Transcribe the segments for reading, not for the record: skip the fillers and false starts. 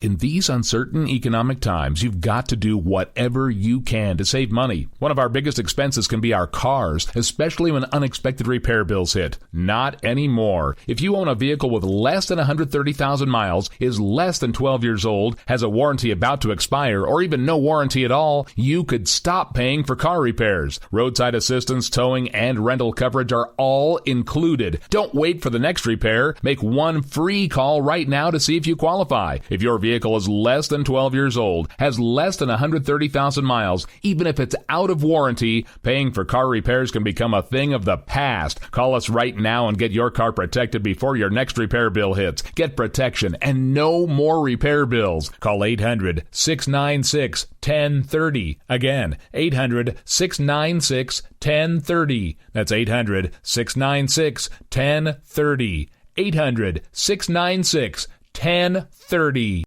In these uncertain economic times, you've got to do whatever you can to save money. One of our biggest expenses can be our cars, especially when unexpected repair bills hit. Not anymore. If you own a vehicle with less than 130,000 miles, is less than 12 years old, has a warranty about to expire, or even no warranty at all, you could stop paying for car repairs. Roadside assistance, towing, and rental coverage are all included. Don't wait for the next repair. Make one free call right now to see if you qualify. If your vehicle is less than 12 years old, has less than 130,000 miles, even if it's out of warranty, paying for car repairs can become a thing of the past. Call us right now and get your car protected before your next repair bill hits. Get protection and no more repair bills. Call 800-696-1030. Again, 800-696-1030. That's 800-696-1030. 800-696-1030.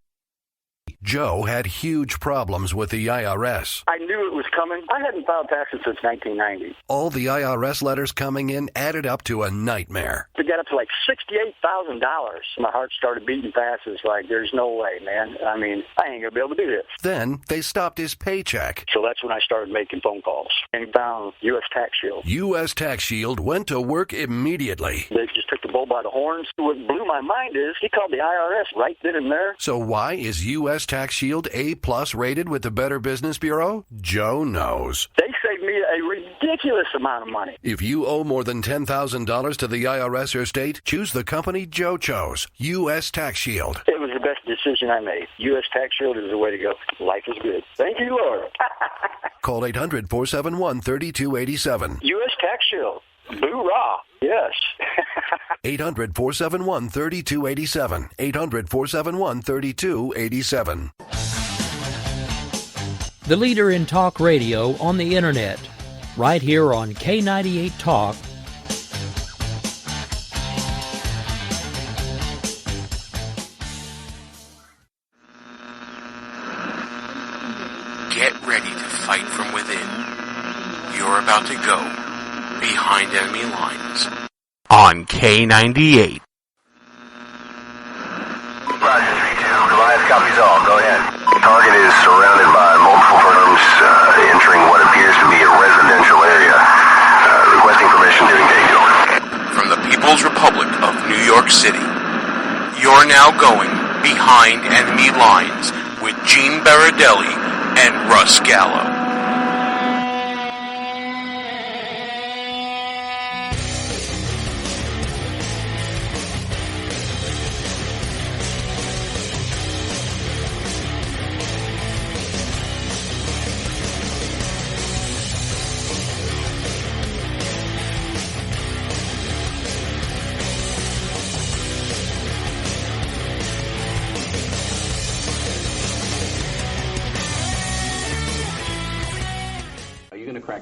Joe had huge problems with the IRS. I knew it was coming. I hadn't filed taxes since 1990. All the IRS letters coming in added up to a nightmare. To get up to like $68,000, my heart started beating fast. It's like, there's no way, man. I mean, I ain't going to be able to do this. Then they stopped his paycheck. So that's when I started making phone calls and found U.S. Tax Shield. U.S. Tax Shield went to work immediately. They just took the bull by the horns. What blew my mind is he called the IRS right then and there. So why is U.S. Tax Shield A+ rated with the Better Business Bureau? Joe knows. They saved me a ridiculous amount of money. If you owe more than $10,000 to the IRS or state, choose the company Joe chose, U.S. Tax Shield. It was the best decision I made. U.S. Tax Shield is the way to go. Life is good. Thank you, Lord. Call 800-471-3287. U.S. Tax Shield. Boo-rah. Yes. 800-471-3287. 800-471-3287. The leader in talk radio on the internet. Right here on K98 Talk. Get ready to fight from within. You're about to go behind enemy lines on K98. Roger, 3-2. Goliath copies all. Go ahead. Target is surrounded by multiple firms entering what appears to be a residential area. Requesting permission to engage. From the People's Republic of New York City, you're now going behind enemy lines with Gene Baradelli and Russ Gallo.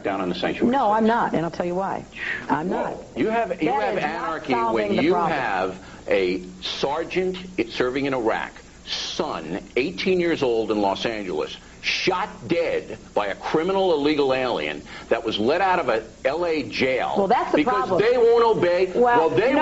Down on the sanctuary. No, I'm not, and I'll tell you why. I'm not. You have anarchy when you have a sergeant serving in Iraq, son, 18 years old in Los Angeles, shot dead by a criminal illegal alien that was let out of a L.A. jail. Well, that's the problem. Because they won't obey. They won't obey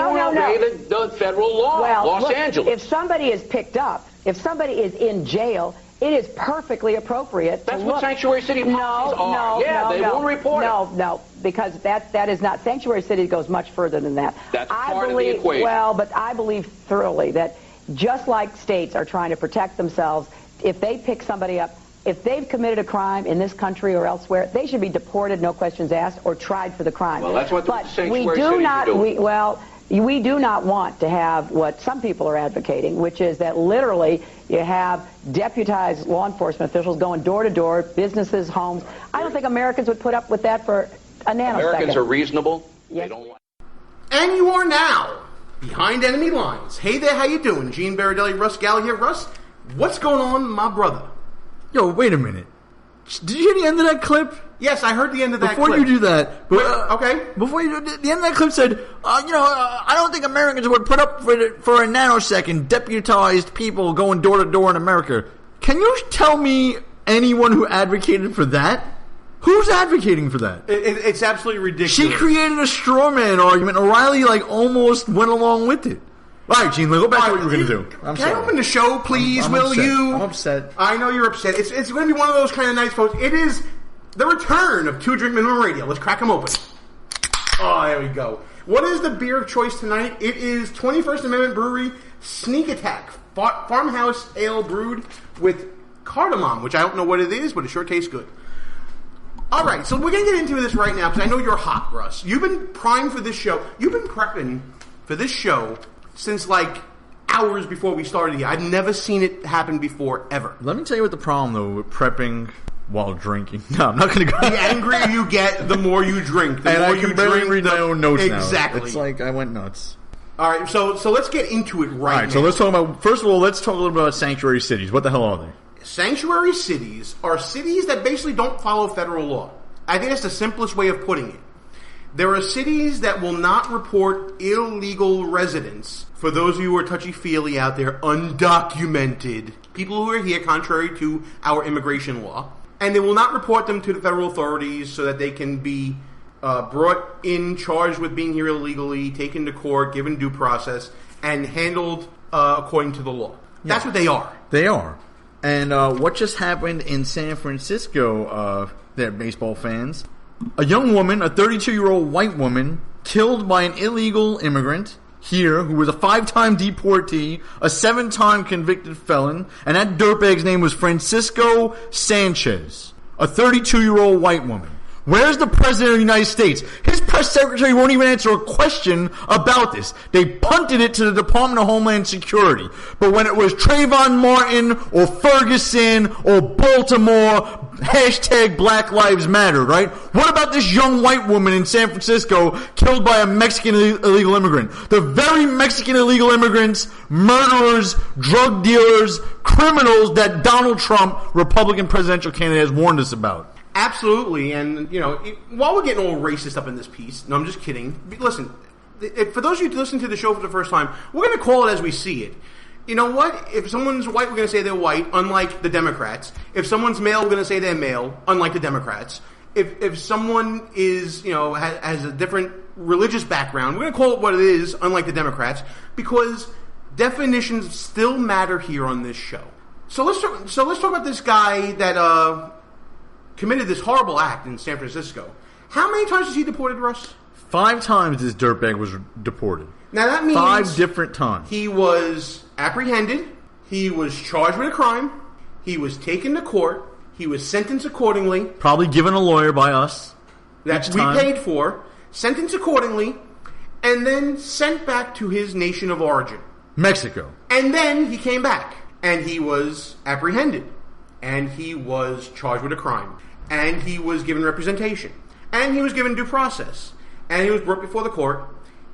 the federal law. Los Angeles. If somebody is picked up, if somebody is in jail, it is perfectly appropriate. That's what Sanctuary City policies are. They won't report it. No, because that is not. Sanctuary City goes much further than that. That's part of the equation. Well, but I believe thoroughly that just like states are trying to protect themselves, if they pick somebody up, if they've committed a crime in this country or elsewhere, they should be deported, no questions asked, or tried for the crime. Well, that's what the Sanctuary Cities are doing. We do not want to have what some people are advocating, which is that literally you have deputized law enforcement officials going door to door, businesses, homes. I don't think Americans would put up with that for a nanosecond. Americans are reasonable. Yes. They don't like. And you are now behind enemy lines. Hey there, how you doing? Gene Baradelli, Russ Gallo here. Russ, what's going on, my brother? Yo, wait a minute. Did you hear the end of that clip? Yes, I heard the end of that clip. Before you do that, okay. Before you do the end of that clip said, I don't think Americans would put up for a nanosecond deputized people going door to door in America. Can you tell me anyone who advocated for that? Who's advocating for that? It's absolutely ridiculous. She created a straw man argument. O'Reilly almost went along with it. All right, Gene, go back to what you were going to do. Can I open the show, please? I'm Will upset. you? I'm upset. I know you're upset. It's going to be one of those kind of nights, folks. It is the return of Two Drink Minimum Radio. Let's crack them open. Oh, there we go. What is the beer of choice tonight? It is 21st Amendment Brewery Sneak Attack Farmhouse Ale brewed with cardamom, which I don't know what it is, but it sure tastes good. All right, so we're going to get into this right now because I know you're hot, Russ. You've been primed for this show. You've been prepping for this show since like hours before we started here. I've never seen it happen before, ever. Let me tell you what the problem, though, with prepping while drinking. No, I'm not going to go. The angrier you get, the more you drink. And I can barely read my own notes now. Exactly. It's like I went nuts. All right, so let's get into it right now. All right, so let's talk about, first of all, let's talk a little bit about sanctuary cities. What the hell are they? Sanctuary cities are cities that basically don't follow federal law. I think that's the simplest way of putting it. There are cities that will not report illegal residents. For those of you who are touchy-feely out there, undocumented people who are here contrary to our immigration law. And they will not report them to the federal authorities so that they can be brought in, charged with being here illegally, taken to court, given due process, and handled according to the law. Yeah. That's what they are. They are. And what just happened in San Francisco, there, baseball fans? A young woman, a 32-year-old white woman, killed by an illegal immigrant here who was a 5-time deportee, a 7-time convicted felon, and that dirtbag's name was Francisco Sanchez, a 32-year-old white woman. Where's the President of the United States? His press secretary won't even answer a question about this. They punted it to the Department of Homeland Security. But when it was Trayvon Martin or Ferguson or Baltimore, hashtag Black Lives Matter, right? What about this young white woman in San Francisco killed by a Mexican illegal immigrant? The very Mexican illegal immigrants, murderers, drug dealers, criminals that Donald Trump, Republican presidential candidate, has warned us about. Absolutely, and, you know, while we're getting all racist up in this piece, no, I'm just kidding. Listen, for those of you to listen to the show for the first time, we're going to call it as we see it. You know what? If someone's white, we're going to say they're white, unlike the Democrats. If someone's male, we're going to say they're male, unlike the Democrats. If someone is, you know, has a different religious background, we're going to call it what it is, unlike the Democrats, because definitions still matter here on this show. So let's talk about this guy that committed this horrible act in San Francisco. How many times was he deported, Russ? 5 times this dirtbag was deported. Now that means 5 different times. He was apprehended. He was charged with a crime. He was taken to court. He was sentenced accordingly. Probably given a lawyer by us. That we paid for. Sentenced accordingly. And then sent back to his nation of origin. Mexico. And then he came back. And he was apprehended. And he was charged with a crime. And he was given representation. And he was given due process. And he was brought before the court.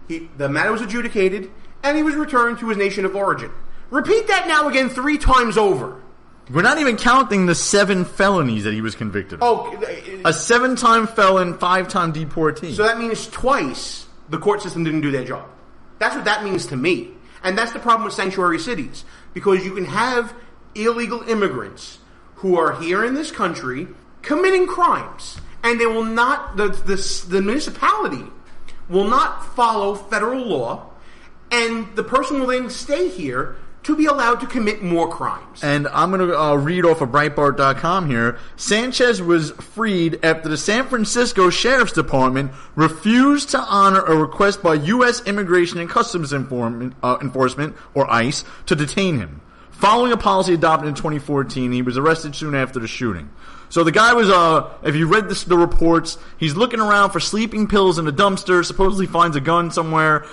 The matter was adjudicated. And he was returned to his nation of origin. Repeat that now again 3 times over. We're not even counting the 7 felonies that he was convicted of. Oh, a 7-time felon, 5-time deportee. So that means twice the court system didn't do their job. That's what that means to me. And that's the problem with sanctuary cities. Because you can have illegal immigrants who are here in this country committing crimes, and they will not, the municipality will not follow federal law, and the person will then stay here to be allowed to commit more crimes. And I'm going to read off of Breitbart.com here. Sanchez was freed after the San Francisco Sheriff's Department refused to honor a request by U.S. Immigration and Customs Enforcement, or ICE, to detain him. Following a policy adopted in 2014, he was arrested soon after the shooting. So the guy was, if you read the reports, he's looking around for sleeping pills in a dumpster, supposedly finds a gun somewhere,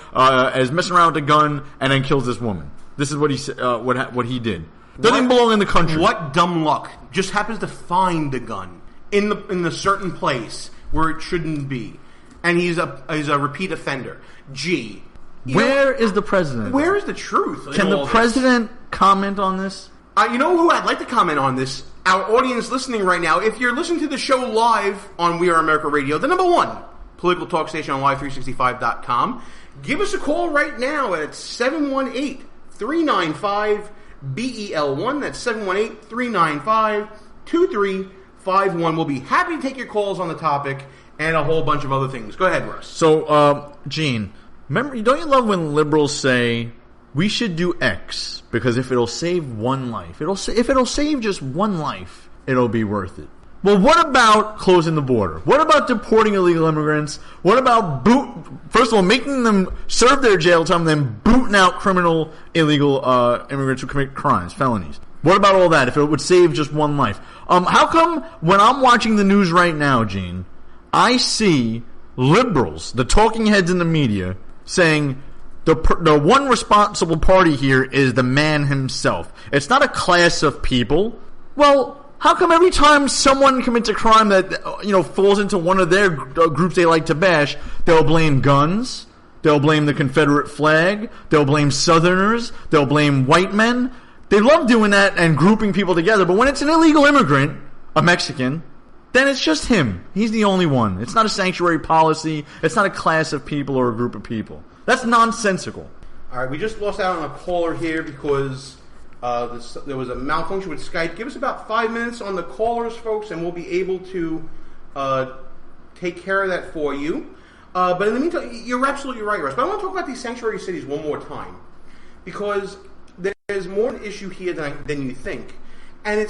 is messing around with a gun, and then kills this woman. This is what he what he did. Doesn't even belong in the country. What dumb luck. Just happens to find the gun in the certain place where it shouldn't be. And he's a repeat offender. Gee. Where is the president? Where is the truth? Can the president comment on this? You know who I'd like to comment on this? Our audience listening right now. If you're listening to the show live on We Are America Radio, the #1 political talk station on live365.com, give us a call right now at 718-395-BEL1. That's 718-395-2351. We'll be happy to take your calls on the topic and a whole bunch of other things. Go ahead, Russ. So, Gene, remember, don't you love when liberals say we should do X because if it'll save one life, if it'll save just one life, it'll be worth it. Well, what about closing the border? What about deporting illegal immigrants? What about first of all, making them serve their jail time, then booting out criminal illegal immigrants who commit crimes, felonies? What about all that if it would save just one life? How come when I'm watching the news right now, Gene, I see liberals, the talking heads in the media, saying the one responsible party here is the man himself. It's not a class of people. Well, how come every time someone commits a crime that falls into one of their groups they like to bash, they'll blame guns, they'll blame the Confederate flag, they'll blame Southerners, they'll blame white men? They love doing that and grouping people together, but when it's an illegal immigrant, a Mexican, then it's just him. He's the only one. It's not a sanctuary policy. It's not a class of people or a group of people. That's nonsensical. All right, we just lost out on a caller here because there was a malfunction with Skype. Give us about 5 minutes on the callers, folks, and we'll be able to take care of that for you. But in the meantime, you're absolutely right, Russ. But I want to talk about these sanctuary cities one more time because there's more an issue here than you think. And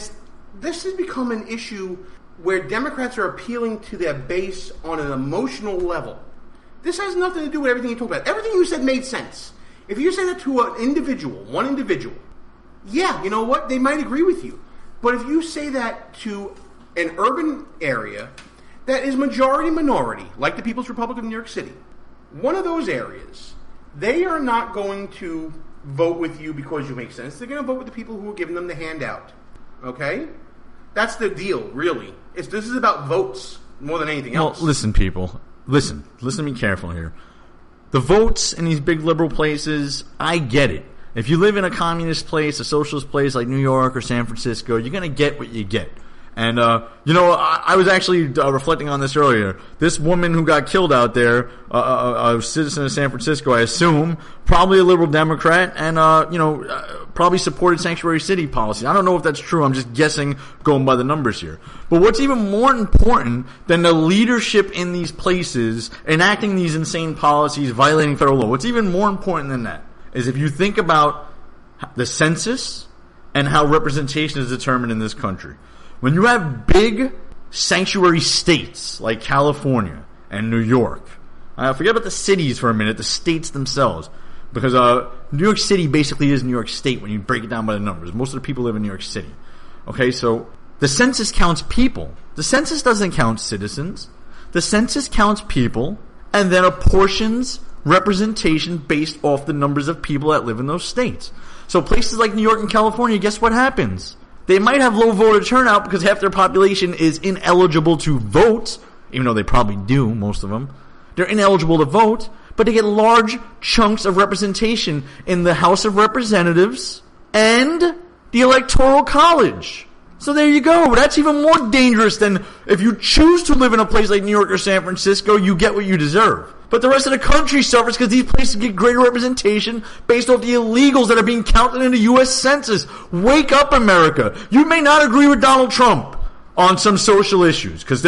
this has become an issue where Democrats are appealing to their base on an emotional level. This has nothing to do with everything you talk about. Everything you said made sense. If you say that to one individual, yeah, you know what? They might agree with you. But if you say that to an urban area that is majority minority, like the People's Republic of New York City, one of those areas, they are not going to vote with you because you make sense. They're going to vote with the people who are giving them the handout. Okay? That's the deal, really. This is about votes more than anything else. Well, listen, people. Listen to me carefully here. The votes in these big liberal places, I get it. If you live in a communist place, a socialist place like New York or San Francisco, you're going to get what you get. And, I was actually reflecting on this earlier. This woman who got killed out there, a citizen of San Francisco, I assume, probably a liberal Democrat, and, probably supported sanctuary city policy. I don't know if that's true. I'm just guessing, going by the numbers here. But what's even more important than the leadership in these places enacting these insane policies, violating federal law, what's even more important than that is if you think about the census and how representation is determined in this country. When you have big sanctuary states like California and New York, forget about the cities for a minute, the states themselves, because New York City basically is New York State when you break it down by the numbers. Most of the people live in New York City. Okay, so the census counts people. The census doesn't count citizens. The census counts people and then apportions representation based off the numbers of people that live in those states. So places like New York and California, guess what happens? They might have low voter turnout because half their population is ineligible to vote, even though they probably do, most of them. They're ineligible to vote, but they get large chunks of representation in the House of Representatives and the Electoral College. So there you go. That's even more dangerous than if you choose to live in a place like New York or San Francisco, you get what you deserve. But the rest of the country suffers because these places get greater representation based off the illegals that are being counted in the U.S. Census. Wake up, America. You may not agree with Donald Trump on some social issues because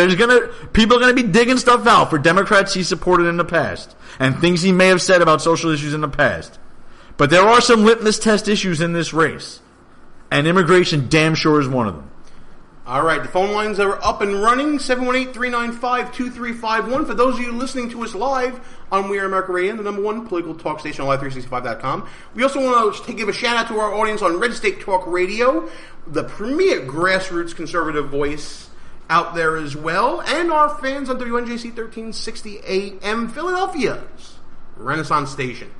people are going to be digging stuff out for Democrats he supported in the past and things he may have said about social issues in the past. But there are some litmus test issues in this race, and immigration damn sure is one of them. All right, the phone lines are up and running, 718-395-2351. For those of you listening to us live on We Are America Radio, the number one political talk station on Live365.com. We also want to give a shout-out to our audience on Red State Talk Radio, the premier grassroots conservative voice out there as well, and our fans on WNJC 1360 AM Philadelphia's Renaissance Station.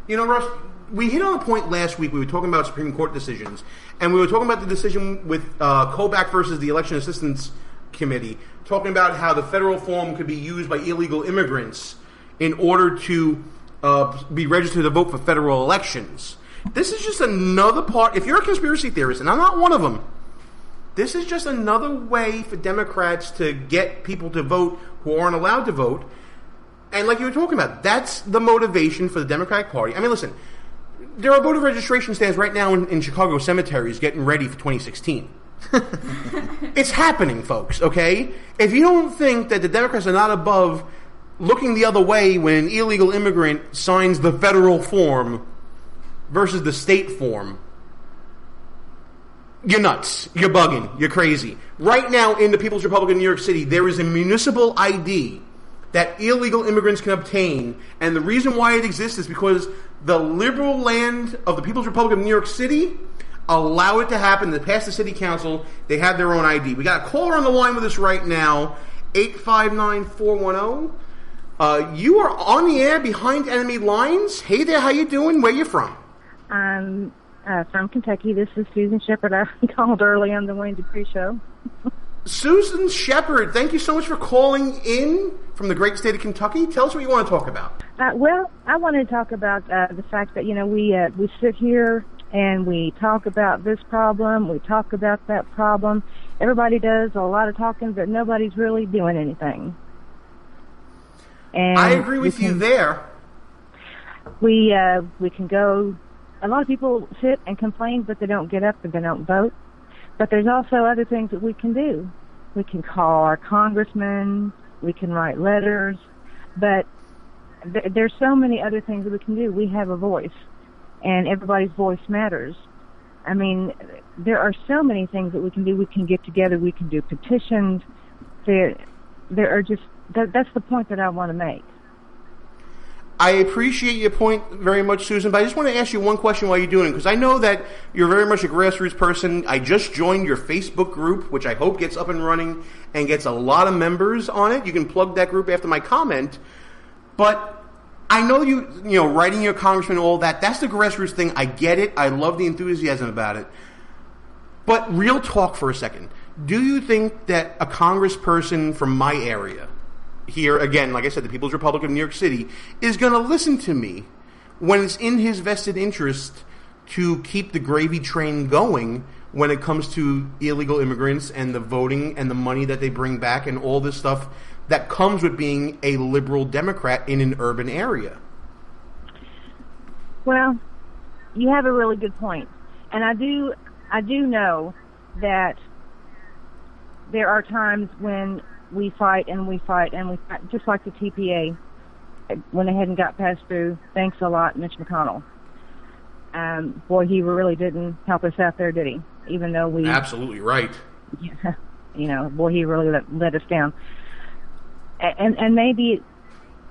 You know, Russ, we hit on a point last week. We were talking about Supreme Court decisions, and we were talking about the decision with Kobach versus the Election Assistance Committee, talking about how the federal form could be used by illegal immigrants in order to be registered to vote for federal elections. This is just another part. If you're a conspiracy theorist, and I'm not one of them, this is just another way for Democrats to get people to vote who aren't allowed to vote. And like you were talking about, that's the motivation for the Democratic Party. I mean, listen, there are voter registration stands right now in Chicago cemeteries getting ready for 2016. It's happening, folks, okay? If you don't think that the Democrats are not above looking the other way when an illegal immigrant signs the federal form, versus the state form, you're nuts. You're bugging. You're crazy. Right now in the People's Republic of New York City, there is a municipal ID that illegal immigrants can obtain. And the reason why it exists is because the liberal land of the People's Republic of New York City allow it to happen. They passed the city council. They have their own ID. We got a caller on the line with us right now, 859-410. You are on the air behind enemy lines. Hey there, how you doing? Where you from? I'm from Kentucky. This is Susan Shepard. I called early on the Wayne Dupree show. Susan Shepard, thank you so much for calling in from the great state of Kentucky. Tell us what you want to talk about. Well, I want to talk about the fact that, we sit here and we talk about this problem, we talk about that problem. Everybody does a lot of talking, but nobody's really doing anything. And I agree with you there. We can go. A lot of people sit and complain, but they don't get up and they don't vote. But there's also other things that we can do. We can call our congressmen. We can write letters. But there's so many other things that we can do. We have a voice, and everybody's voice matters. I mean, there are so many things that we can do. We can get together. We can do petitions. There are just that's the point that I want to make. I appreciate your point very much, Susan, but I just want to ask you one question while you're doing it, because I know that you're very much a grassroots person. I just joined your Facebook group, which I hope gets up and running and gets a lot of members on it. You can plug that group after my comment. But I know you writing your congressman and all that, that's the grassroots thing. I get it. I love the enthusiasm about it. But real talk for a second. Do you think that a congressperson from my area, here, again, like I said, the People's Republic of New York City, is going to listen to me when it's in his vested interest to keep the gravy train going when it comes to illegal immigrants and the voting and the money that they bring back and all this stuff that comes with being a liberal Democrat in an urban area? Well, you have a really good point. And I do know that there are times when we fight, just like the TPA. When they hadn't got passed through, thanks a lot, Mitch McConnell. Boy, he really didn't help us out there, did he? Even though we... Absolutely right. Boy, he really let us down. And maybe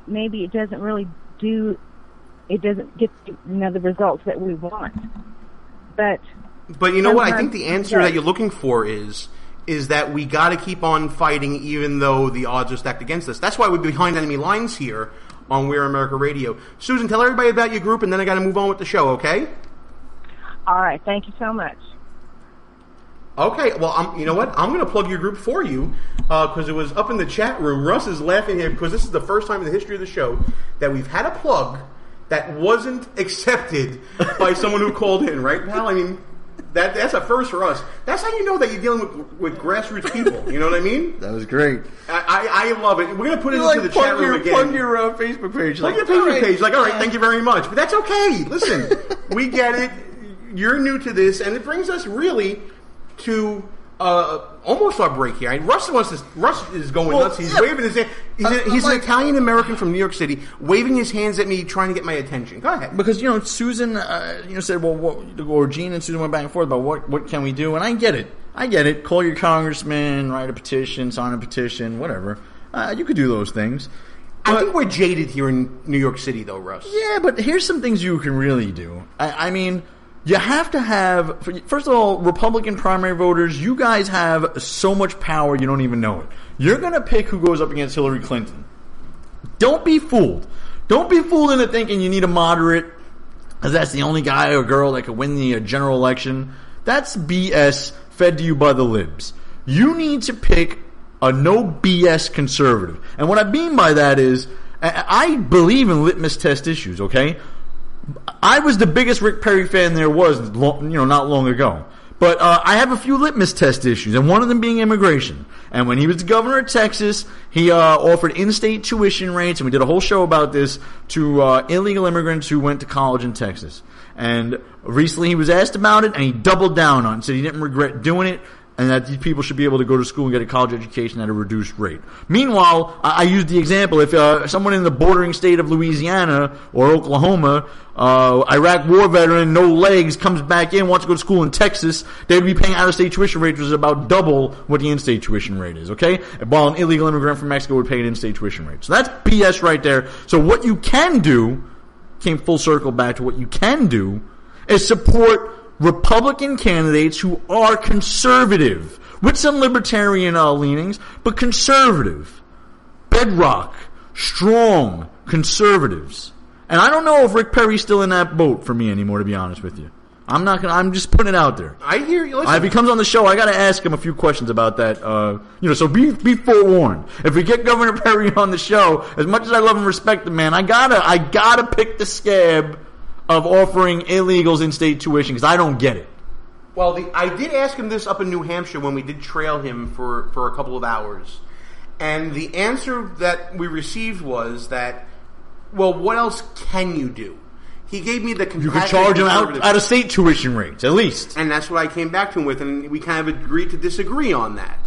it doesn't really it doesn't get the results that we want. But you know what? I think the answer that you're looking for is that we got to keep on fighting even though the odds are stacked against us. That's why we're behind enemy lines here on We're America Radio. Susan, tell everybody about your group, and then I got to move on with the show, okay? All right. Thank you so much. Okay. Well, you know what? I'm going to plug your group for you because it was up in the chat room. Russ is laughing here because this is the first time in the history of the show that we've had a plug that wasn't accepted by someone who called in, right, pal? I mean... That's a first for us. That's how you know that you're dealing with grassroots people. You know what I mean? That was great. I love it. We're going to put it into the chat room again. Plug your Facebook page. Plug your Facebook page. All right, thank you very much. But that's okay. Listen, we get it. You're new to this, and it brings us really to almost our break here. Russ is going nuts. He's waving his hand. He's an Italian American from New York City, waving his hands at me, trying to get my attention. Go ahead. Because Susan, said, or Gene and Susan went back and forth about what can we do, and I get it. Call your congressman, write a petition, sign a petition, whatever. You could do those things. I think we're jaded here in New York City, though, Russ. Yeah, but here's some things you can really do. I mean. You have to have, first of all, Republican primary voters, you guys have so much power you don't even know it. You're going to pick who goes up against Hillary Clinton. Don't be fooled. Don't be fooled into thinking you need a moderate, because that's the only guy or girl that could win the general election. That's BS fed to you by the libs. You need to pick a no BS conservative. And what I mean by that is, I believe in litmus test issues, okay? I was the biggest Rick Perry fan there was, not long ago. But I have a few litmus test issues, and one of them being immigration. And when he was the governor of Texas, he offered in-state tuition rates, and we did a whole show about this, to illegal immigrants who went to college in Texas. And recently he was asked about it, and he doubled down on it, said he didn't regret doing it. and that these people should be able to go to school and get a college education at a reduced rate. Meanwhile, I used the example, if someone in the bordering state of Louisiana or Oklahoma, Iraq war veteran, no legs, comes back in, wants to go to school in Texas, they would be paying out-of-state tuition rate, which is about double what the in-state tuition rate is, okay? While an illegal immigrant from Mexico would pay an in-state tuition rate. So that's BS right there. So what you can do, came full circle back to what you can do, is support Republican candidates who are conservative, with some libertarian leanings, but conservative. Bedrock, strong conservatives. And I don't know if Rick Perry's still in that boat for me anymore, to be honest with you. I'm just putting it out there. I hear you. Listen. If he comes on the show, I got to ask him a few questions about that. So be forewarned. If we get Governor Perry on the show, as much as I love and respect the man, I gotta pick the scab of offering illegals in-state tuition, because I don't get it. Well, I did ask him this up in New Hampshire when we did trail him for a couple of hours. And the answer that we received was that, well, what else can you do? He gave me the compassionate... You could charge him out-of-state tuition rates, at least. And that's what I came back to him with, and we kind of agreed to disagree on that.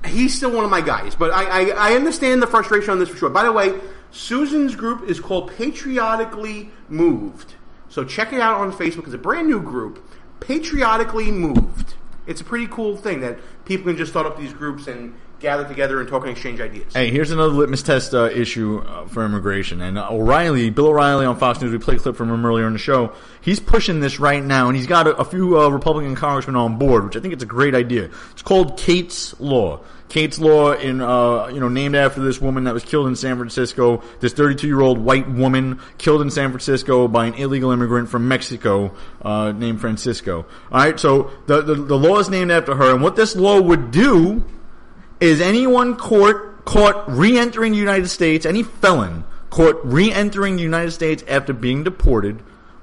He's still one of my guys, but I understand the frustration on this for sure. By the way, Susan's group is called Patriotically Moved. So check it out on Facebook. It's a brand new group, Patriotically Moved. It's a pretty cool thing that people can just start up these groups and gather together and talk and exchange ideas. Hey, here's another litmus test issue for immigration. And Bill O'Reilly on Fox News, we played a clip from him earlier in the show. He's pushing this right now, and he's got a few Republican congressmen on board, which I think it's a great idea. It's called Kate's Law. Kate's Law, named after this woman that was killed in San Francisco. This 32-year-old white woman killed in San Francisco by an illegal immigrant from Mexico named Francisco. All right, so the law is named after her, and what this law would do is anyone caught re-entering the United States, any felon caught re-entering the United States after being deported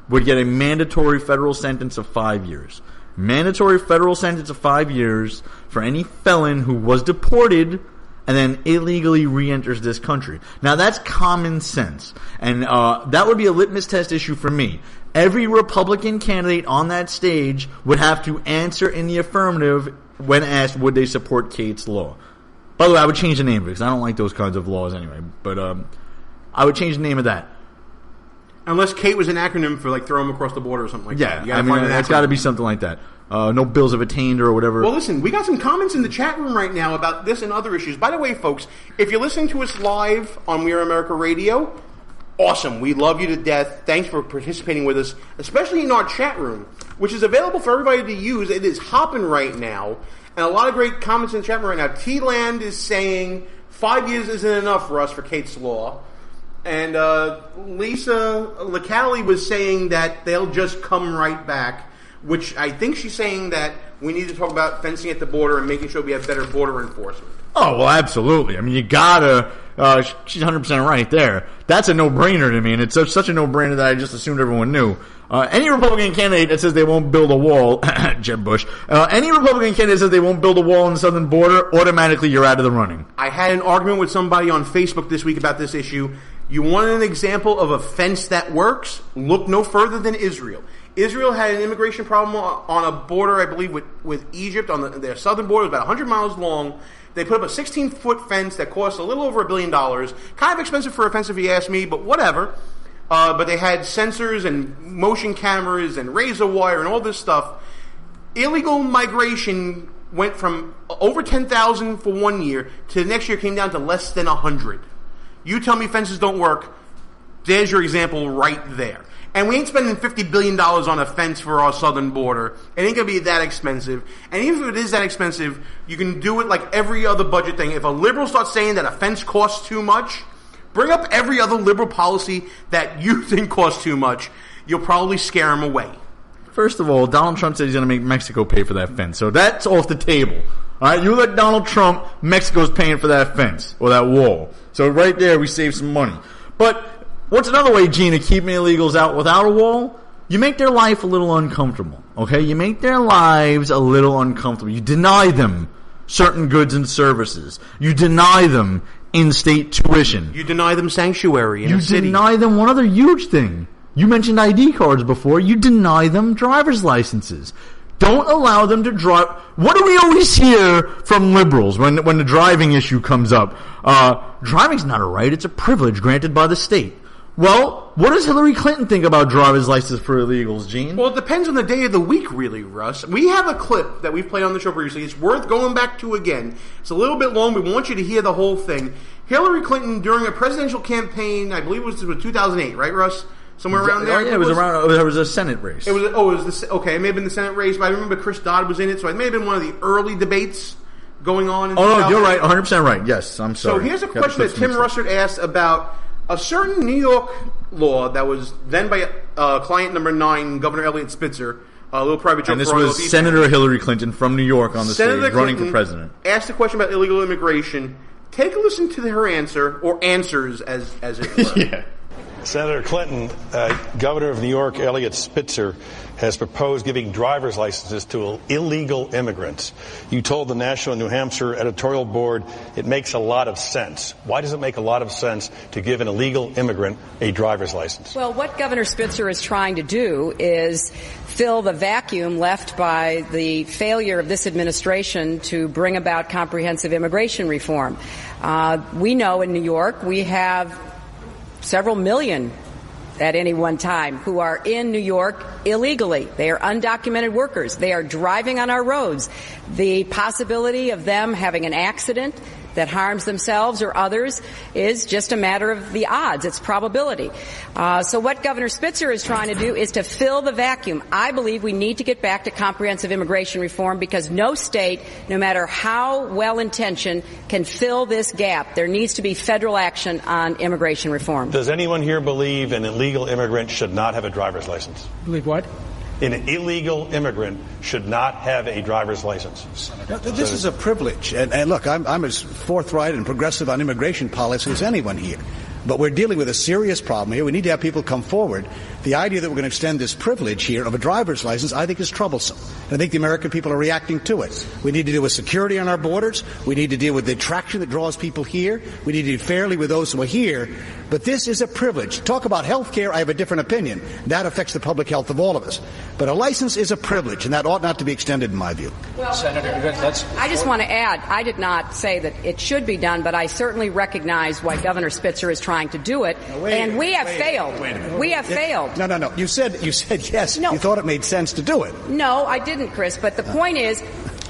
would get a mandatory federal sentence of 5 years. Mandatory federal sentence of 5 years for any felon who was deported and then illegally re-enters this country. Now, that's common sense. And that would be a litmus test issue for me. Every Republican candidate on that stage would have to answer in the affirmative when asked would they support Kate's Law. By the way, I would change the name of it because I don't like those kinds of laws anyway. But I would change the name of that. Unless Kate was an acronym for like throw them across the border or something like that. Yeah, I mean, it's got to be something like that. No bills of attainder or whatever. Well, listen, we got some comments in the chat room right now about this and other issues. By the way, folks, if you're listening to us live on We Are America Radio, awesome. We love you to death. Thanks for participating with us, especially in our chat room, which is available for everybody to use. It is hopping right now. And a lot of great comments in the chat room right now. T-Land is saying 5 years isn't enough for us for Kate's Law. And Lisa LaCallie was saying that they'll just come right back, which I think she's saying that we need to talk about fencing at the border and making sure we have better border enforcement. Oh, well, absolutely. I mean, you gotta, she's 100% right there. That's a no-brainer to me, and it's such a no-brainer that I just assumed everyone knew. Any Republican candidate that says they won't build a wall, Jeb Bush, any Republican candidate that says they won't build a wall on the southern border, automatically you're out of the running. I had an argument with somebody on Facebook this week about this issue. You want an example of a fence that works? Look no further than Israel. Israel had an immigration problem on a border, I believe, with Egypt. On their southern border, it was about 100 miles long. They put up a 16-foot fence that cost a little over $1 billion. Kind of expensive for a fence if you ask me, but whatever. But they had sensors and motion cameras and razor wire and all this stuff. Illegal migration went from over 10,000 for 1 year to the next year came down to less than 100. You tell me fences don't work. There's your example right there. And we ain't spending $50 billion on a fence for our southern border. It ain't going to be that expensive. And even if it is that expensive, you can do it like every other budget thing. If a liberal starts saying that a fence costs too much, bring up every other liberal policy that you think costs too much. You'll probably scare them away. First of all, Donald Trump said he's going to make Mexico pay for that fence. So that's off the table. All right, you let Donald Trump, Mexico's paying for that fence or that wall. So right there, we save some money. But what's another way, Gene, of keeping illegals out without a wall? You make their life a little uncomfortable, okay? You make their lives a little uncomfortable. You deny them certain goods and services. You deny them in-state tuition. You deny them sanctuary in a city. You deny them one other huge thing. You mentioned ID cards before. You deny them driver's licenses. Don't allow them to drive. What do we always hear from liberals when the driving issue comes up? Driving's not a right, it's a privilege granted by the state. Well, what does Hillary Clinton think about driver's license for illegals, Gene? Well, it depends on the day of the week, really, Russ. We have a clip that we've played on the show previously. It's worth going back to again. It's a little bit long. We want you to hear the whole thing. Hillary Clinton, during a presidential campaign, I believe it was 2008, right, Russ? Somewhere around there? Yeah, it was around. There was a Senate race. It may have been the Senate race, but I remember Chris Dodd was in it, so it may have been one of the early debates going on. No, you're right, 100% right. Yes, I'm sorry. So here's a question that Tim Russert asked about a certain New York law that was then by client number 9, Governor Eliot Spitzer, a little private joke. And this was Senator Hillary Clinton from New York on the stage running for president. Asked a question about illegal immigration. Take a listen to her answer, or answers as it were. Yeah. Senator Clinton, Governor of New York, Eliot Spitzer, has proposed giving driver's licenses to illegal immigrants. You told the National New Hampshire editorial board it makes a lot of sense. Why does it make a lot of sense to give an illegal immigrant a driver's license? Well, what Governor Spitzer is trying to do is fill the vacuum left by the failure of this administration to bring about comprehensive immigration reform. We know in New York we have several million at any one time who are in New York illegally. They are undocumented workers. They are driving on our roads. The possibility of them having an accident that harms themselves or others is just a matter of the odds. It's probability. So what Governor Spitzer is trying to do is to fill the vacuum. I believe we need to get back to comprehensive immigration reform because no state, no matter how well-intentioned, can fill this gap. There needs to be federal action on immigration reform. Does anyone here believe an illegal immigrant should not have a driver's license? Believe what? An illegal immigrant should not have a driver's license. This is a privilege. And look, I'm as forthright and progressive on immigration policy as anyone here. But we're dealing with a serious problem here. We need to have people come forward. The idea that we're going to extend this privilege here of a driver's license, I think, is troublesome. And I think the American people are reacting to it. We need to deal with security on our borders. We need to deal with the attraction that draws people here. We need to deal fairly with those who are here. But this is a privilege. Talk about health care, I have a different opinion. That affects the public health of all of us. But a license is a privilege, and that ought not to be extended, in my view. Well, Senator, I just want to add, I did not say that it should be done, but I certainly recognize why Governor Spitzer is trying to do it. And we have failed. We have failed. No. You said yes. No. You thought it made sense to do it. No, I didn't, Chris. But the point is,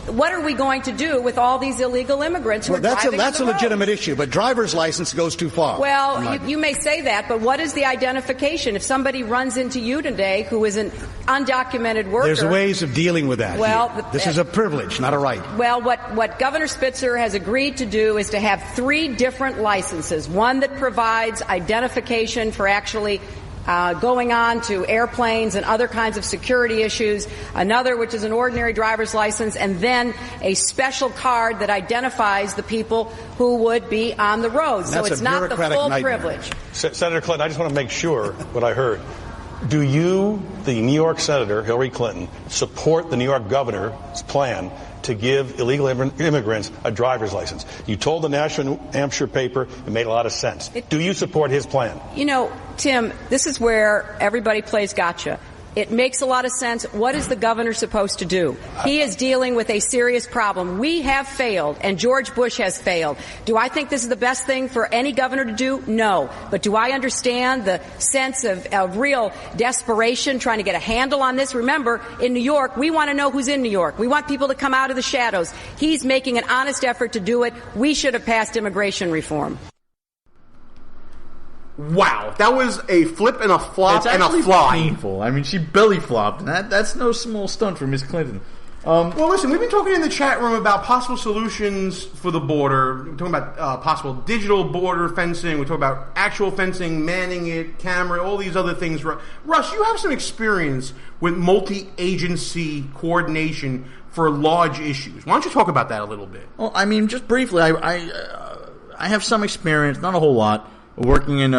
what are we going to do with all these illegal immigrants who are driving on the That's a legitimate issue, but driver's license goes too far. Well, you may say that, but what is the identification? If somebody runs into you today who is an undocumented worker... There's ways of dealing with that. Well, this is a privilege, not a right. Well, what Governor Spitzer has agreed to do is to have 3 different licenses. One that provides identification for actually going on to airplanes and other kinds of security issues, another which is an ordinary driver's license, and then a special card that identifies the people who would be on the road. So it's not the full privilege. Senator Clinton, I just want to make sure what I heard. Do you, the New York Senator, Hillary Clinton, support the New York governor's plan to give illegal immigrants a driver's license? You told the National New Hampshire paper it made a lot of sense. Do you support his plan? You know, Tim, this is where everybody plays gotcha. It makes a lot of sense. What is the governor supposed to do? He is dealing with a serious problem. We have failed, and George Bush has failed. Do I think this is the best thing for any governor to do? No. But do I understand the sense of real desperation trying to get a handle on this? Remember, in New York, we want to know who's in New York. We want people to come out of the shadows. He's making an honest effort to do it. We should have passed immigration reform. Wow, that was a flip and a flop and a fly. Painful. I mean, she belly flopped. That's no small stunt for Miss Clinton. Well, listen, we've been talking in the chat room about possible solutions for the border. We're talking about possible digital border fencing. We're talking about actual fencing, manning it, camera, all these other things. Russ, you have some experience with multi-agency coordination for large issues. Why don't you talk about that a little bit? Well, I mean, just briefly, I have some experience, not a whole lot, working in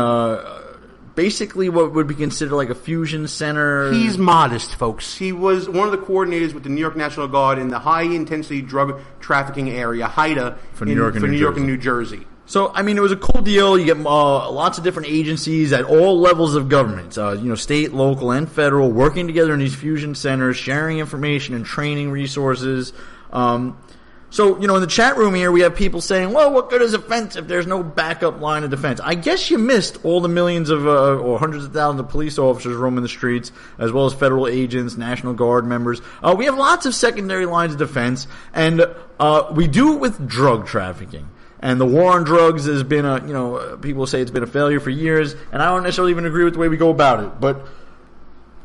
basically what would be considered like a fusion center. He's modest, folks. He was one of the coordinators with the New York National Guard in the high-intensity drug trafficking area, HIDTA, for New York and New Jersey. So, I mean, it was a cool deal. You get lots of different agencies at all levels of government, state, local, and federal, working together in these fusion centers, sharing information and training resources. So, in the chat room here, we have people saying, well, what good is a fence if there's no backup line of defense? I guess you missed all the millions of, or hundreds of thousands of police officers roaming the streets, as well as federal agents, National Guard members. We have lots of secondary lines of defense, and we do it with drug trafficking. And the war on drugs has been people say it's been a failure for years, and I don't necessarily even agree with the way we go about it. But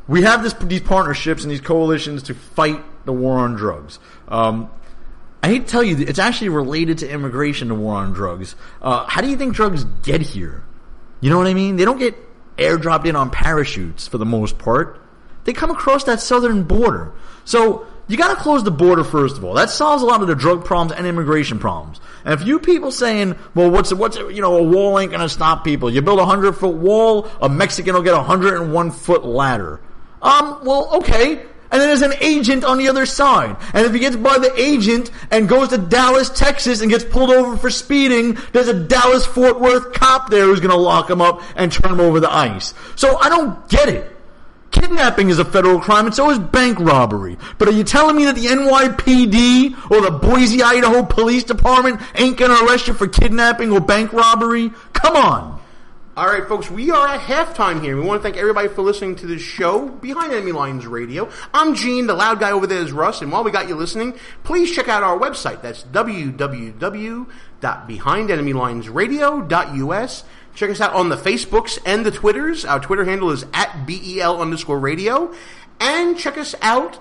we have these partnerships and these coalitions to fight the war on drugs. I hate to tell you, it's actually related to immigration, the war on drugs. How do you think drugs get here? You know what I mean? They don't get airdropped in on parachutes for the most part. They come across that southern border. So you got to close the border first of all. That solves a lot of the drug problems and immigration problems. And if you people saying, well, what's a wall ain't going to stop people. You build a 100-foot wall, a Mexican will get a 101-foot ladder. Well, okay. And then there's an agent on the other side. And if he gets by the agent and goes to Dallas, Texas and gets pulled over for speeding, there's a Dallas-Fort Worth cop there who's going to lock him up and turn him over the ice. So I don't get it. Kidnapping is a federal crime and so is bank robbery. But are you telling me that the NYPD or the Boise, Idaho Police Department ain't going to arrest you for kidnapping or bank robbery? Come on. All right, folks, we are at halftime here. We want to thank everybody for listening to this show, Behind Enemy Lines Radio. I'm Gene, the loud guy over there is Russ, and while we got you listening, please check out our website. That's www.behindenemylinesradio.us. Check us out on the Facebooks and the Twitters. Our Twitter handle is @BEL_radio. And check us out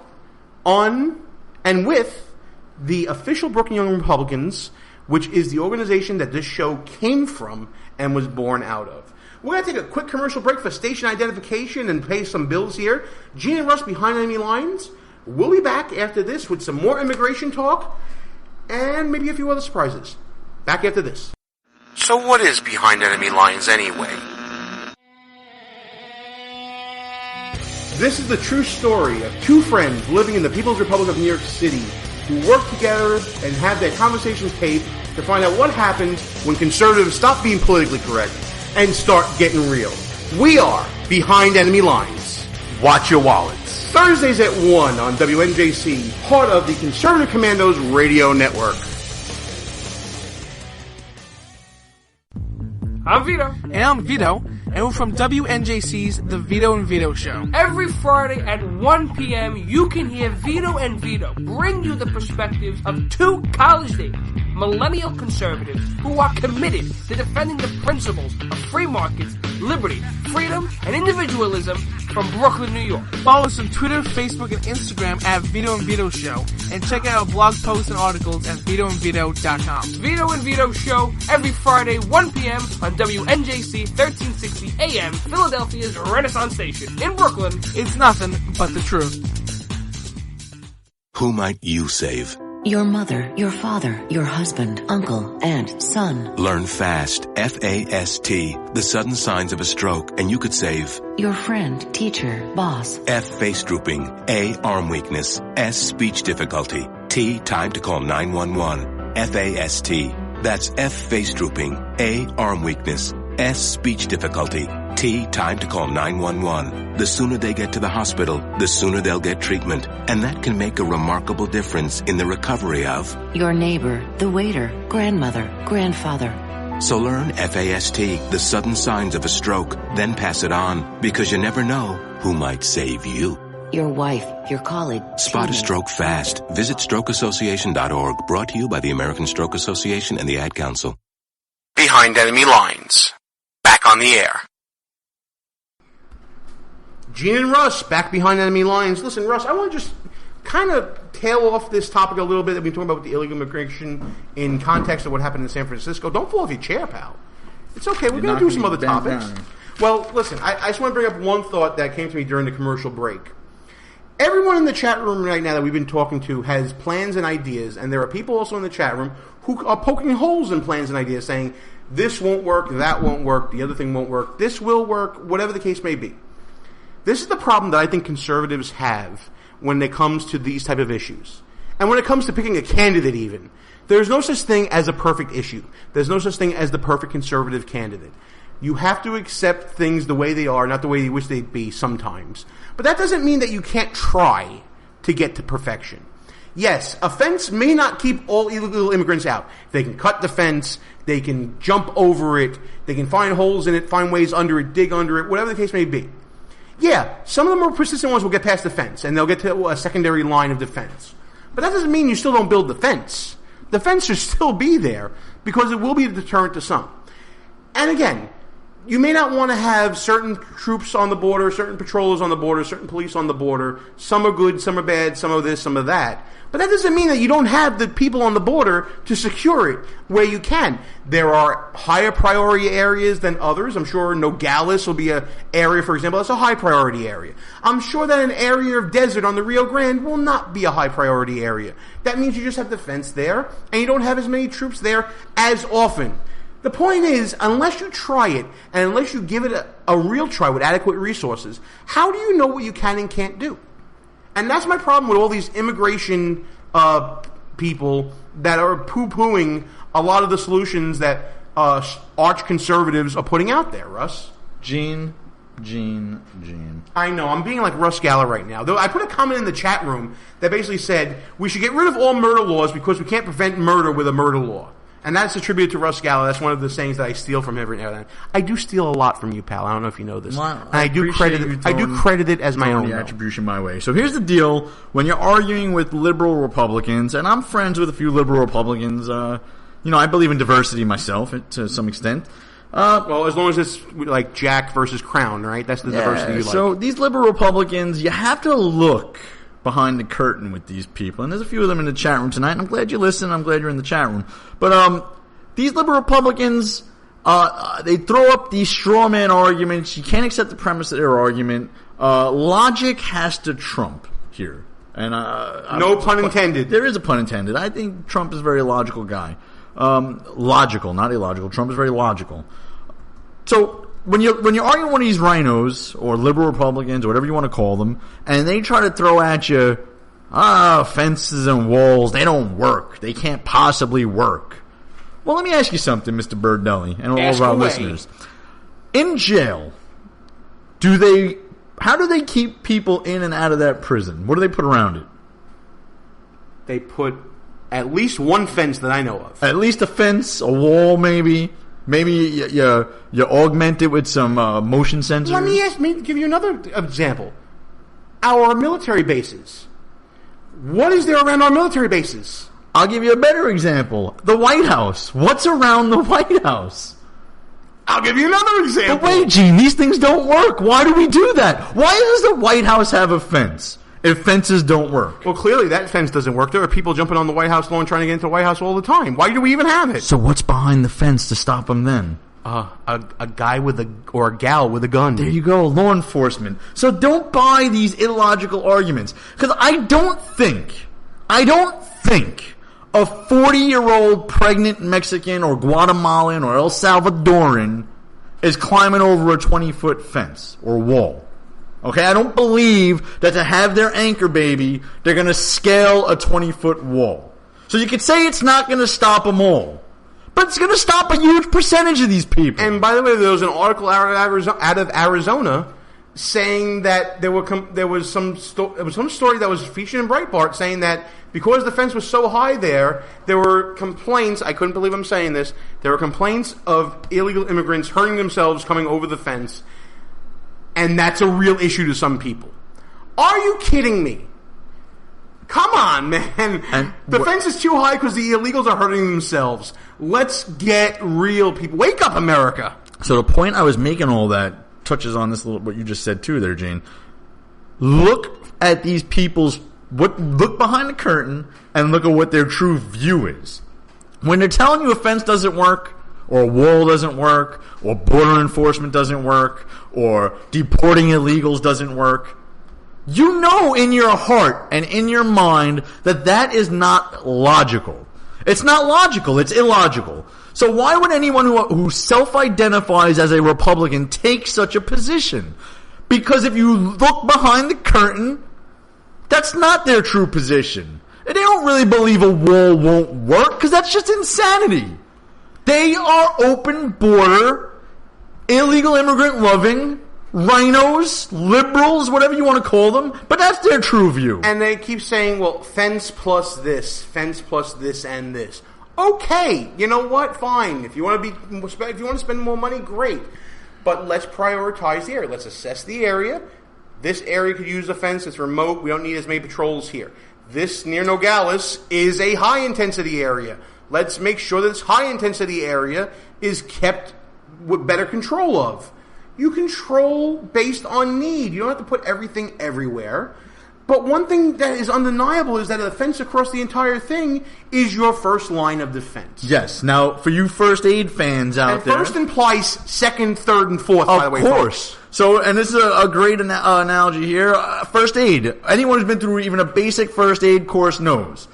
on and with the official Brooklyn Young Republicans, which is the organization that this show came from and was born out of. We're going to take a quick commercial break for station identification and pay some bills here. Gene and Russ Behind Enemy Lines. We'll be back after this with some more immigration talk and maybe a few other surprises. Back after this. So what is Behind Enemy Lines anyway? This is the true story of two friends living in the People's Republic of New York City who work together and have their conversations taped to find out what happens when conservatives stop being politically correct and start getting real. We are Behind Enemy Lines. Watch your wallets. Thursdays at 1 on WNJC, part of the Conservative Commandos Radio Network. I'm Vito. And I'm Vito. And we're from WNJC's The Vito and Vito Show. Every Friday at 1 p.m., you can hear Vito and Vito bring you the perspectives of two college-age millennial conservatives who are committed to defending the principles of free markets, liberty, freedom, and individualism from Brooklyn, New York. Follow us on Twitter, Facebook, and Instagram at Vito and Vito Show. And check out our blog posts and articles at VitoandVito.com. Vito and Vito Show every Friday, 1 p.m. on WNJC 1360 AM, Philadelphia's Renaissance Station. In Brooklyn, it's nothing but the truth. Who might you save? Your mother, your father, your husband, uncle, aunt, son. Learn FAST, F-A-S-T, the sudden signs of a stroke, and you could save. Your friend, teacher, boss. F, face drooping. A, arm weakness. S, speech difficulty. T, time to call 911. F-A-S-T. That's F, face drooping. A, arm weakness. S, speech difficulty. T, time to call 911. The sooner they get to the hospital, the sooner they'll get treatment. And that can make a remarkable difference in the recovery of your neighbor, the waiter, grandmother, grandfather. So learn FAST, the sudden signs of a stroke, then pass it on, because you never know who might save you. Your wife, your colleague. Spot a stroke fast. Visit strokeassociation.org. Brought to you by the American Stroke Association and the Ad Council. Behind Enemy Lines. Back on the air. Gene and Russ, back Behind Enemy Lines. Listen, Russ, I want to just kind of tail off this topic a little bit that we've been talking about with the illegal immigration in context of what happened in San Francisco. Don't fall off your chair, pal. It's okay. We're going to do some other topics. Well, listen, I just want to bring up one thought that came to me during the commercial break. Everyone in the chat room right now that we've been talking to has plans and ideas, and there are people also in the chat room who are poking holes in plans and ideas, saying this won't work, that won't work, the other thing won't work, this will work, whatever the case may be. This is the problem that I think conservatives have when it comes to these type of issues. And when it comes to picking a candidate even, there's no such thing as a perfect issue. There's no such thing as the perfect conservative candidate. You have to accept things the way they are, not the way you wish they'd be sometimes. But that doesn't mean that you can't try to get to perfection. Yes, a fence may not keep all illegal immigrants out. They can cut the fence, they can jump over it, they can find holes in it, find ways under it, dig under it, whatever the case may be. Yeah, some of the more persistent ones will get past the fence, and they'll get to a secondary line of defense. But that doesn't mean you still don't build the fence. The fence should still be there, because it will be a deterrent to some. And again, you may not want to have certain troops on the border, certain patrollers on the border, certain police on the border. Some are good, some are bad, some are this, some are that. But that doesn't mean that you don't have the people on the border to secure it where you can. There are higher priority areas than others. I'm sure Nogales will be an area, for example, that's a high priority area. I'm sure that an area of desert on the Rio Grande will not be a high priority area. That means you just have the fence there, and you don't have as many troops there as often. The point is, unless you try it, and unless you give it a real try with adequate resources, how do you know what you can and can't do? And that's my problem with all these immigration people that are poo-pooing a lot of the solutions that arch conservatives are putting out there, Russ. Gene. I know, I'm being like Russ Geller right now. Though I put a comment in the chat room that basically said, we should get rid of all murder laws because we can't prevent murder with a murder law. And that's attributed to Russ Geller. That's one of the sayings that I steal from him every now and then. I do steal a lot from you, pal. I don't know if you know this. Well, I do credit it as my own. The attribution my way. So here's the deal: when you're arguing with liberal Republicans, and I'm friends with a few liberal Republicans. I believe in diversity myself to some extent. Well, as long as it's like Jack versus Crown, right? That's the diversity you like. So these liberal Republicans, you have to look behind the curtain with these people, and there's a few of them in the chat room tonight, and I'm glad you listen. I'm glad you're in the chat room. But these liberal Republicans, they throw up these straw man arguments. You can't accept the premise of their argument. Logic has to trump here, and no pun intended. There is a pun intended. I think Trump is a very logical guy. Logical, not illogical. Trump is very logical. So when you're arguing with one of these rhinos or liberal Republicans or whatever you want to call them, and they try to throw at you, fences and walls, they don't work. They can't possibly work. Well, let me ask you something, Mr. Birdelli, and all of our listeners. In jail, how do they keep people in and out of that prison? What do they put around it? They put at least one fence that I know of. At least a fence, a wall maybe. Maybe you augment it with some motion sensors. Let me give you another example. Our military bases. What is there around our military bases? I'll give you a better example. The White House. What's around the White House? I'll give you another example. But wait, Gene, these things don't work. Why do we do that? Why does the White House have a fence if fences don't work? Well, clearly that fence doesn't work. There are people jumping on the White House lawn trying to get into the White House all the time. Why do we even have it? So what's behind the fence to stop them then? A guy or a gal with a gun. There you go, law enforcement. So don't buy these illogical arguments. Because I don't think a 40-year-old pregnant Mexican or Guatemalan or El Salvadoran is climbing over a 20-foot fence or wall. Okay, I don't believe that to have their anchor baby, they're going to scale a 20-foot wall. So you could say it's not going to stop them all. But it's going to stop a huge percentage of these people. And by the way, there was an article out of Arizona saying that there was some story that was featured in Breitbart saying that because the fence was so high there were complaints, I couldn't believe I'm saying this, there were complaints of illegal immigrants hurting themselves coming over the fence. And that's a real issue to some people. Are you kidding me? Come on, man. The fence is too high because the illegals are hurting themselves. Let's get real, people. Wake up, America. So the point I was making all that touches on this little, what you just said too there, Gene. Look at these people's, look behind the curtain and look at what their true view is. When they're telling you a fence doesn't work, or a wall doesn't work, or border enforcement doesn't work, or deporting illegals doesn't work, you know in your heart and in your mind that that is not logical. It's not logical. It's illogical. So why would anyone who self-identifies as a Republican take such a position? Because if you look behind the curtain, that's not their true position. They don't really believe a wall won't work because that's just insanity. They are open border, illegal immigrant loving, rhinos, liberals, whatever you want to call them, but that's their true view. And they keep saying, well, fence plus this and this. Okay, you know what? Fine. If you want to spend more money, great. But let's prioritize the area. Let's assess the area. This area could use a fence. It's remote. We don't need as many patrols here. This near Nogales is a high-intensity area. Let's make sure that this high-intensity area is kept with better control of. You control based on need. You don't have to put everything everywhere. But one thing that is undeniable is that a fence across the entire thing is your first line of defense. Yes. Now, for you first aid fans out there... And first implies second, third, and fourth, by the way. Of course. Folks. So, and this is a great analogy here. First aid. Anyone who's been through even a basic first aid course knows.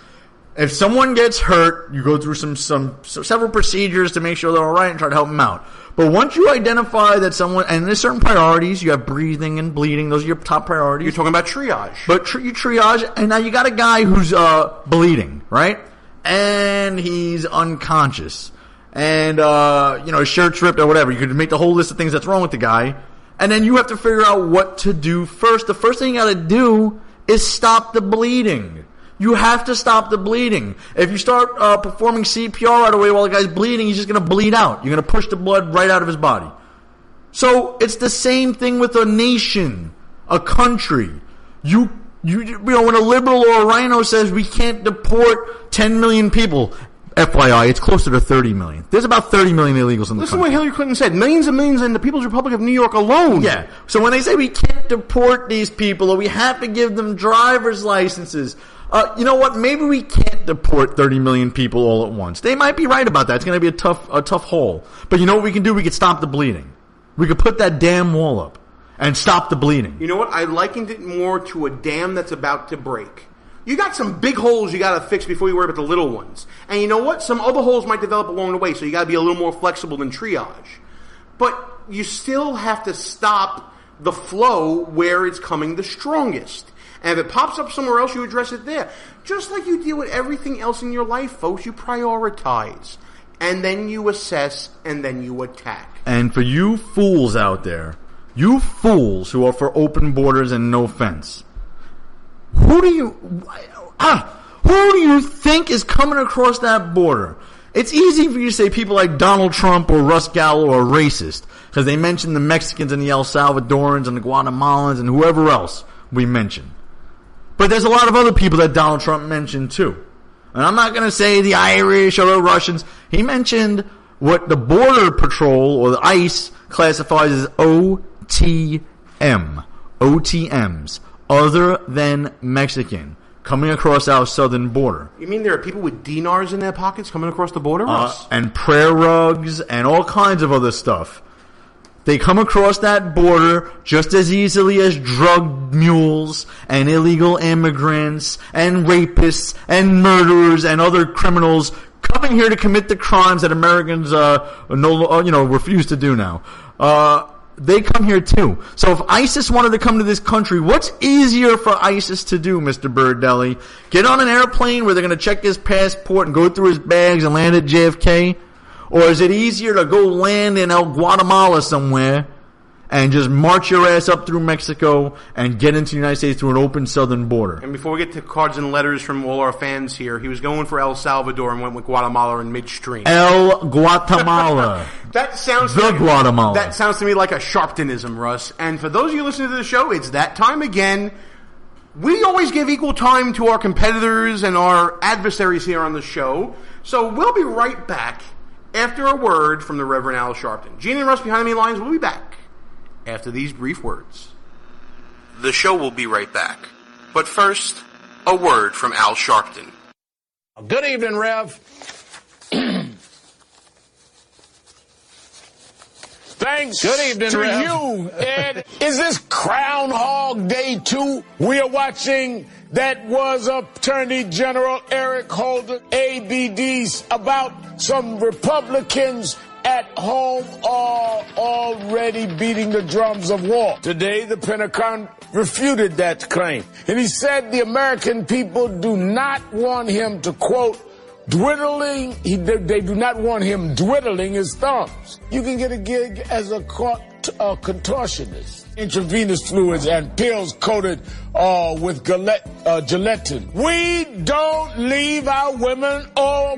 If someone gets hurt, you go through several procedures to make sure they're all right and try to help them out. But once you identify that someone, and there's certain priorities, you have breathing and bleeding, those are your top priorities. You're talking about triage. But you triage, and now you got a guy who's bleeding, right? And he's unconscious. And, his shirt's ripped or whatever. You could make the whole list of things that's wrong with the guy. And then you have to figure out what to do first. The first thing you got to do is stop the bleeding. You have to stop the bleeding. If you start performing CPR right away while the guy's bleeding, he's just going to bleed out. You're going to push the blood right out of his body. So it's the same thing with a nation, a country. You when a liberal or a rhino says we can't deport 10 million people, FYI, it's closer to 30 million. There's about 30 million illegals in the country. Listen to what Hillary Clinton said. Millions and millions in the People's Republic of New York alone. Yeah. So when they say we can't deport these people or we have to give them driver's licenses, you know what? Maybe we can't deport 30 million people all at once. They might be right about that. It's going to be a tough haul. But you know what we can do? We can stop the bleeding. We could put that damn wall up and stop the bleeding. You know what? I likened it more to a dam that's about to break. You got some big holes you got to fix before you worry about the little ones. And you know what? Some other holes might develop along the way, so you got to be a little more flexible than triage. But you still have to stop the flow where it's coming the strongest. And if it pops up somewhere else, you address it there. Just like you deal with everything else in your life, folks, you prioritize. And then you assess, and then you attack. And for you fools out there, you fools who are for open borders and no fence, who do you think is coming across that border? It's easy for you to say people like Donald Trump or Russ Gallo are racist because they mention the Mexicans and the El Salvadorans and the Guatemalans and whoever else we mention. But there's a lot of other people that Donald Trump mentioned too. And I'm not going to say the Irish or the Russians. He mentioned what the Border Patrol or the ICE classifies as OTMs, other than Mexican, coming across our southern border. You mean there are people with dinars in their pockets coming across the border? And prayer rugs and all kinds of other stuff. They come across that border just as easily as drug mules and illegal immigrants and rapists and murderers and other criminals coming here to commit the crimes that Americans refuse to do now. They come here too. So if ISIS wanted to come to this country, what's easier for ISIS to do, Mr. Birdelli? Get on an airplane where they're going to check his passport and go through his bags and land at JFK? Or is it easier to go land in Guatemala somewhere and just march your ass up through Mexico and get into the United States through an open southern border? And before we get to cards and letters from all our fans here, he was going for El Salvador and went with Guatemala in midstream. El Guatemala. That sounds Guatemala. That sounds to me like a Sharptonism, Russ. And for those of you listening to the show, it's that time again. We always give equal time to our competitors and our adversaries here on the show. So we'll be right back after a word from the Reverend Al Sharpton. Gene and Russ behind the lines will be back after these brief words. The show will be right back. But first, a word from Al Sharpton. Good evening, Rev. Thanks Good evening, to Rev. you, Ed. Is this Groundhog Day 2? We are watching that was Attorney General Eric Holder, ABDs, about some Republicans at home are already beating the drums of war. Today, the Pentagon refuted that claim. And he said the American people do not want him to, quote, dwindling, they do not want him dwindling his thumbs. You can get a gig as a contortionist. Intravenous fluids and pills coated with gelatin. We don't leave our women or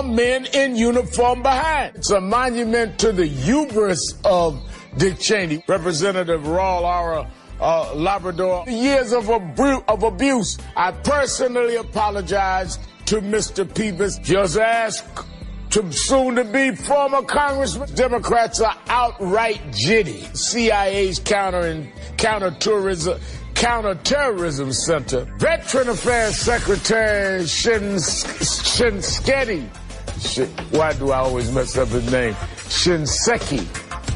men in uniform behind. It's a monument to the hubris of Dick Cheney, Representative Raul Labrador. Years of abuse. I personally apologize to Mr. Peebles. Just ask to soon-to-be former Congressman. Democrats are outright jitty. CIA's counterterrorism center. Veteran Affairs Secretary Shinseki. Why do I always mess up his name? Shinseki.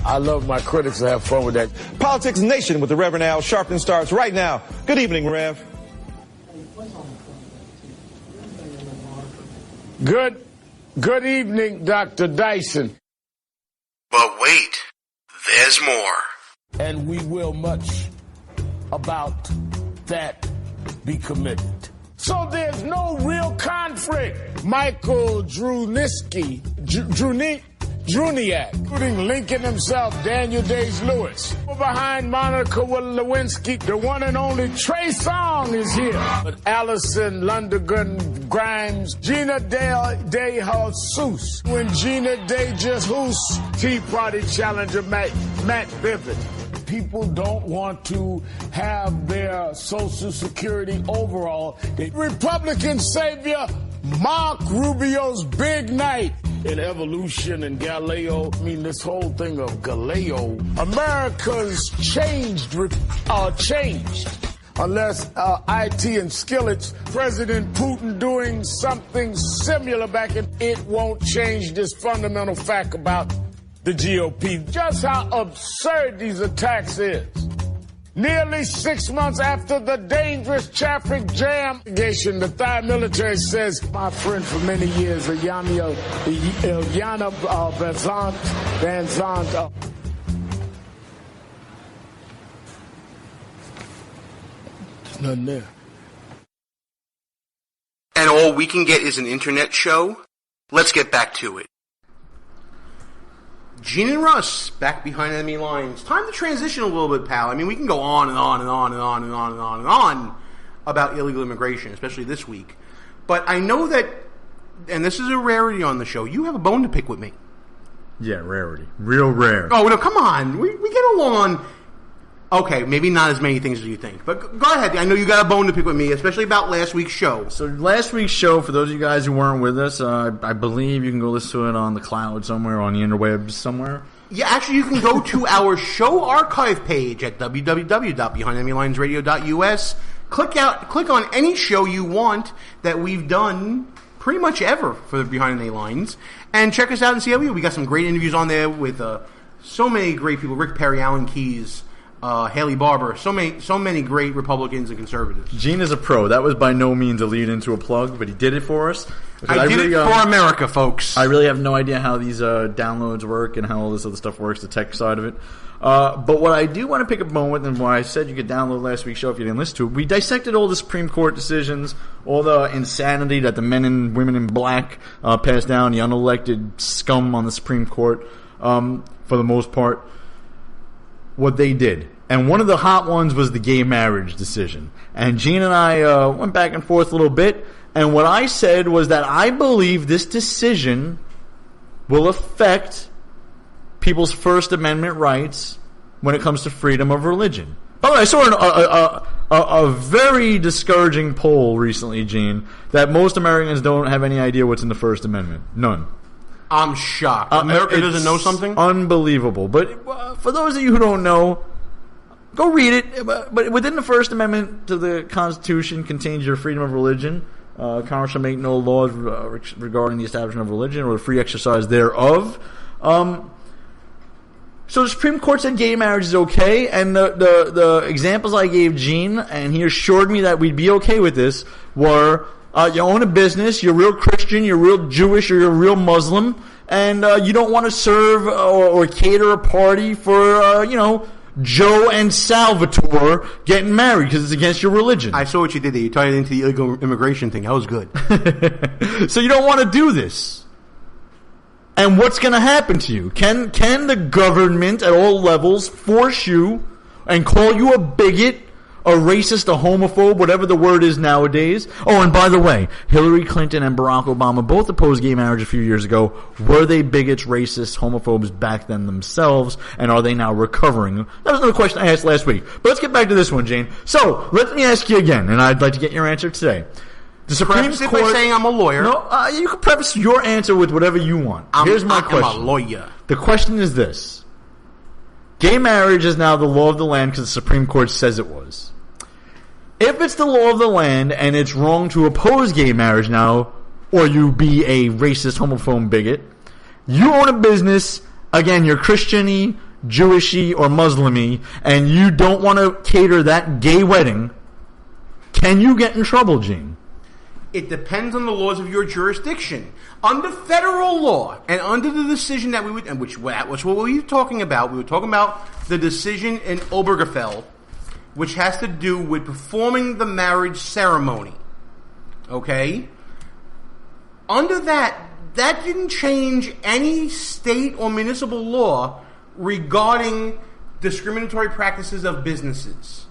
I love my critics to have fun with that. Politics Nation with the Reverend Al Sharpton starts right now. Good evening, Rev. Good evening, Dr. Dyson. But wait, there's more. And we will much about that be committed. So there's no real conflict. Michael Druniak, including Lincoln himself, Daniel Day-Lewis. Behind Monica Lewinsky, the one and only Trey Songz is here. But Allison Lundergan Grimes, Gina De Jesus, when Gina De Jesus, Tea Party challenger Matt Bivens. People don't want to have their Social Security overall. The Republican savior, Mark Rubio's big night. In evolution and Galileo, this whole thing of Galileo, America's changed. Unless IT and Skillets, President Putin doing something similar back in, it won't change this fundamental fact about the GOP. Just how absurd these attacks is. Nearly 6 months after the dangerous traffic jam, the Thai military says, my friend for many years, Ilyana Van Zandt. There's nothing there. And all we can get is an internet show? Let's get back to it. Gene and Russ, back behind enemy lines. Time to transition a little bit, pal. We can go on and on and on and on and on and on and on about illegal immigration, especially this week. But I know that, and this is a rarity on the show, you have a bone to pick with me. Yeah, rarity. Real rare. Oh, no, come on. We get along on, okay, maybe not as many things as you think. But go ahead. I know you got a bone to pick with me, especially about last week's show. So last week's show, for those of you guys who weren't with us, I believe you can go listen to it on the cloud somewhere, on the interwebs somewhere. Yeah, actually, you can go to our show archive page at www.behindenemylinesradio.us. Click on any show you want that we've done pretty much ever for the Behind Enemy Lines, and check us out and see how we got some great interviews on there with so many great people: Rick Perry, Alan Keyes, Haley Barber, so many great Republicans and conservatives. Gene is a pro. That was by no means a lead into a plug, but he did it for us. I did it for America, folks. I really have no idea how these downloads work and how all this other stuff works, the tech side of it. But what I do want to pick up on with, and why I said you could download last week's show if you didn't listen to it, we dissected all the Supreme Court decisions, all the insanity that the men and women in black passed down, the unelected scum on the Supreme Court, for the most part, what they did. And one of the hot ones was the gay marriage decision. And Gene and I went back and forth a little bit, and what I said was that I believe this decision will affect people's First Amendment rights when it comes to freedom of religion. By the way, I saw a very discouraging poll recently, Gene, that most Americans don't have any idea what's in the First Amendment. None. I'm shocked. America doesn't know something? Unbelievable. But for those of you who don't know, go read it. But within the First Amendment to the Constitution contains your freedom of religion. Congress shall make no laws regarding the establishment of religion or the free exercise thereof. So the Supreme Court said gay marriage is okay, and the examples I gave Gene, and he assured me that we'd be okay with this, were you own a business, you're real Christian, you're real Jewish, or you're real Muslim, and you don't want to serve or cater a party for, Joe and Salvatore getting married because it's against your religion. I saw what you did there. You tied it into the illegal immigration thing. That was good. So you don't want to do this. And what's going to happen to you? Can the government at all levels force you and call you a bigot, a racist, a homophobe, whatever the word is nowadays? Oh, and by the way, Hillary Clinton and Barack Obama both opposed gay marriage a few years ago. Were they bigots, racists, homophobes back then themselves? And are they now recovering? That was another question I asked last week. But let's get back to this one, Jane. So, let me ask you again, and I'd like to get your answer today. The Supreme Court... by saying I'm a lawyer. No, you can preface your answer with whatever you want. Here's my question. I'm a lawyer. The question is this. Gay marriage is now the law of the land because the Supreme Court says it was. If it's the law of the land and it's wrong to oppose gay marriage now, or you be a racist, homophobe bigot, you own a business, again, you're Christian-y, Jewish-y, or Muslim-y, and you don't want to cater that gay wedding, can you get in trouble, Gene? It depends on the laws of your jurisdiction. Under federal law, and under the decision that we would, and which was what we were talking about, the decision in Obergefell, which has to do with performing the marriage ceremony. Okay? Under that didn't change any state or municipal law regarding discriminatory practices of businesses.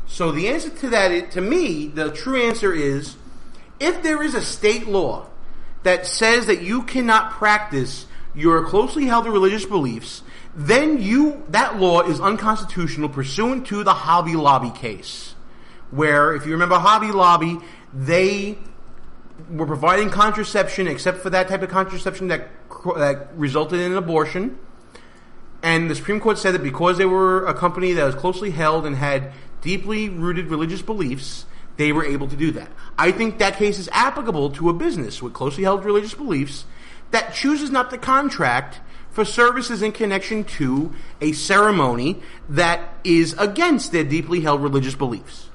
So the answer to that, to me, the true answer is, if there is a state law that says that you cannot practice your closely held religious beliefs, then that law is unconstitutional pursuant to the Hobby Lobby case, where, if you remember Hobby Lobby, they were providing contraception except for that type of contraception that resulted in an abortion. And the Supreme Court said that because they were a company that was closely held and had deeply rooted religious beliefs, they were able to do that. I think that case is applicable to a business with closely held religious beliefs that chooses not to contract for services in connection to a ceremony that is against their deeply held religious beliefs.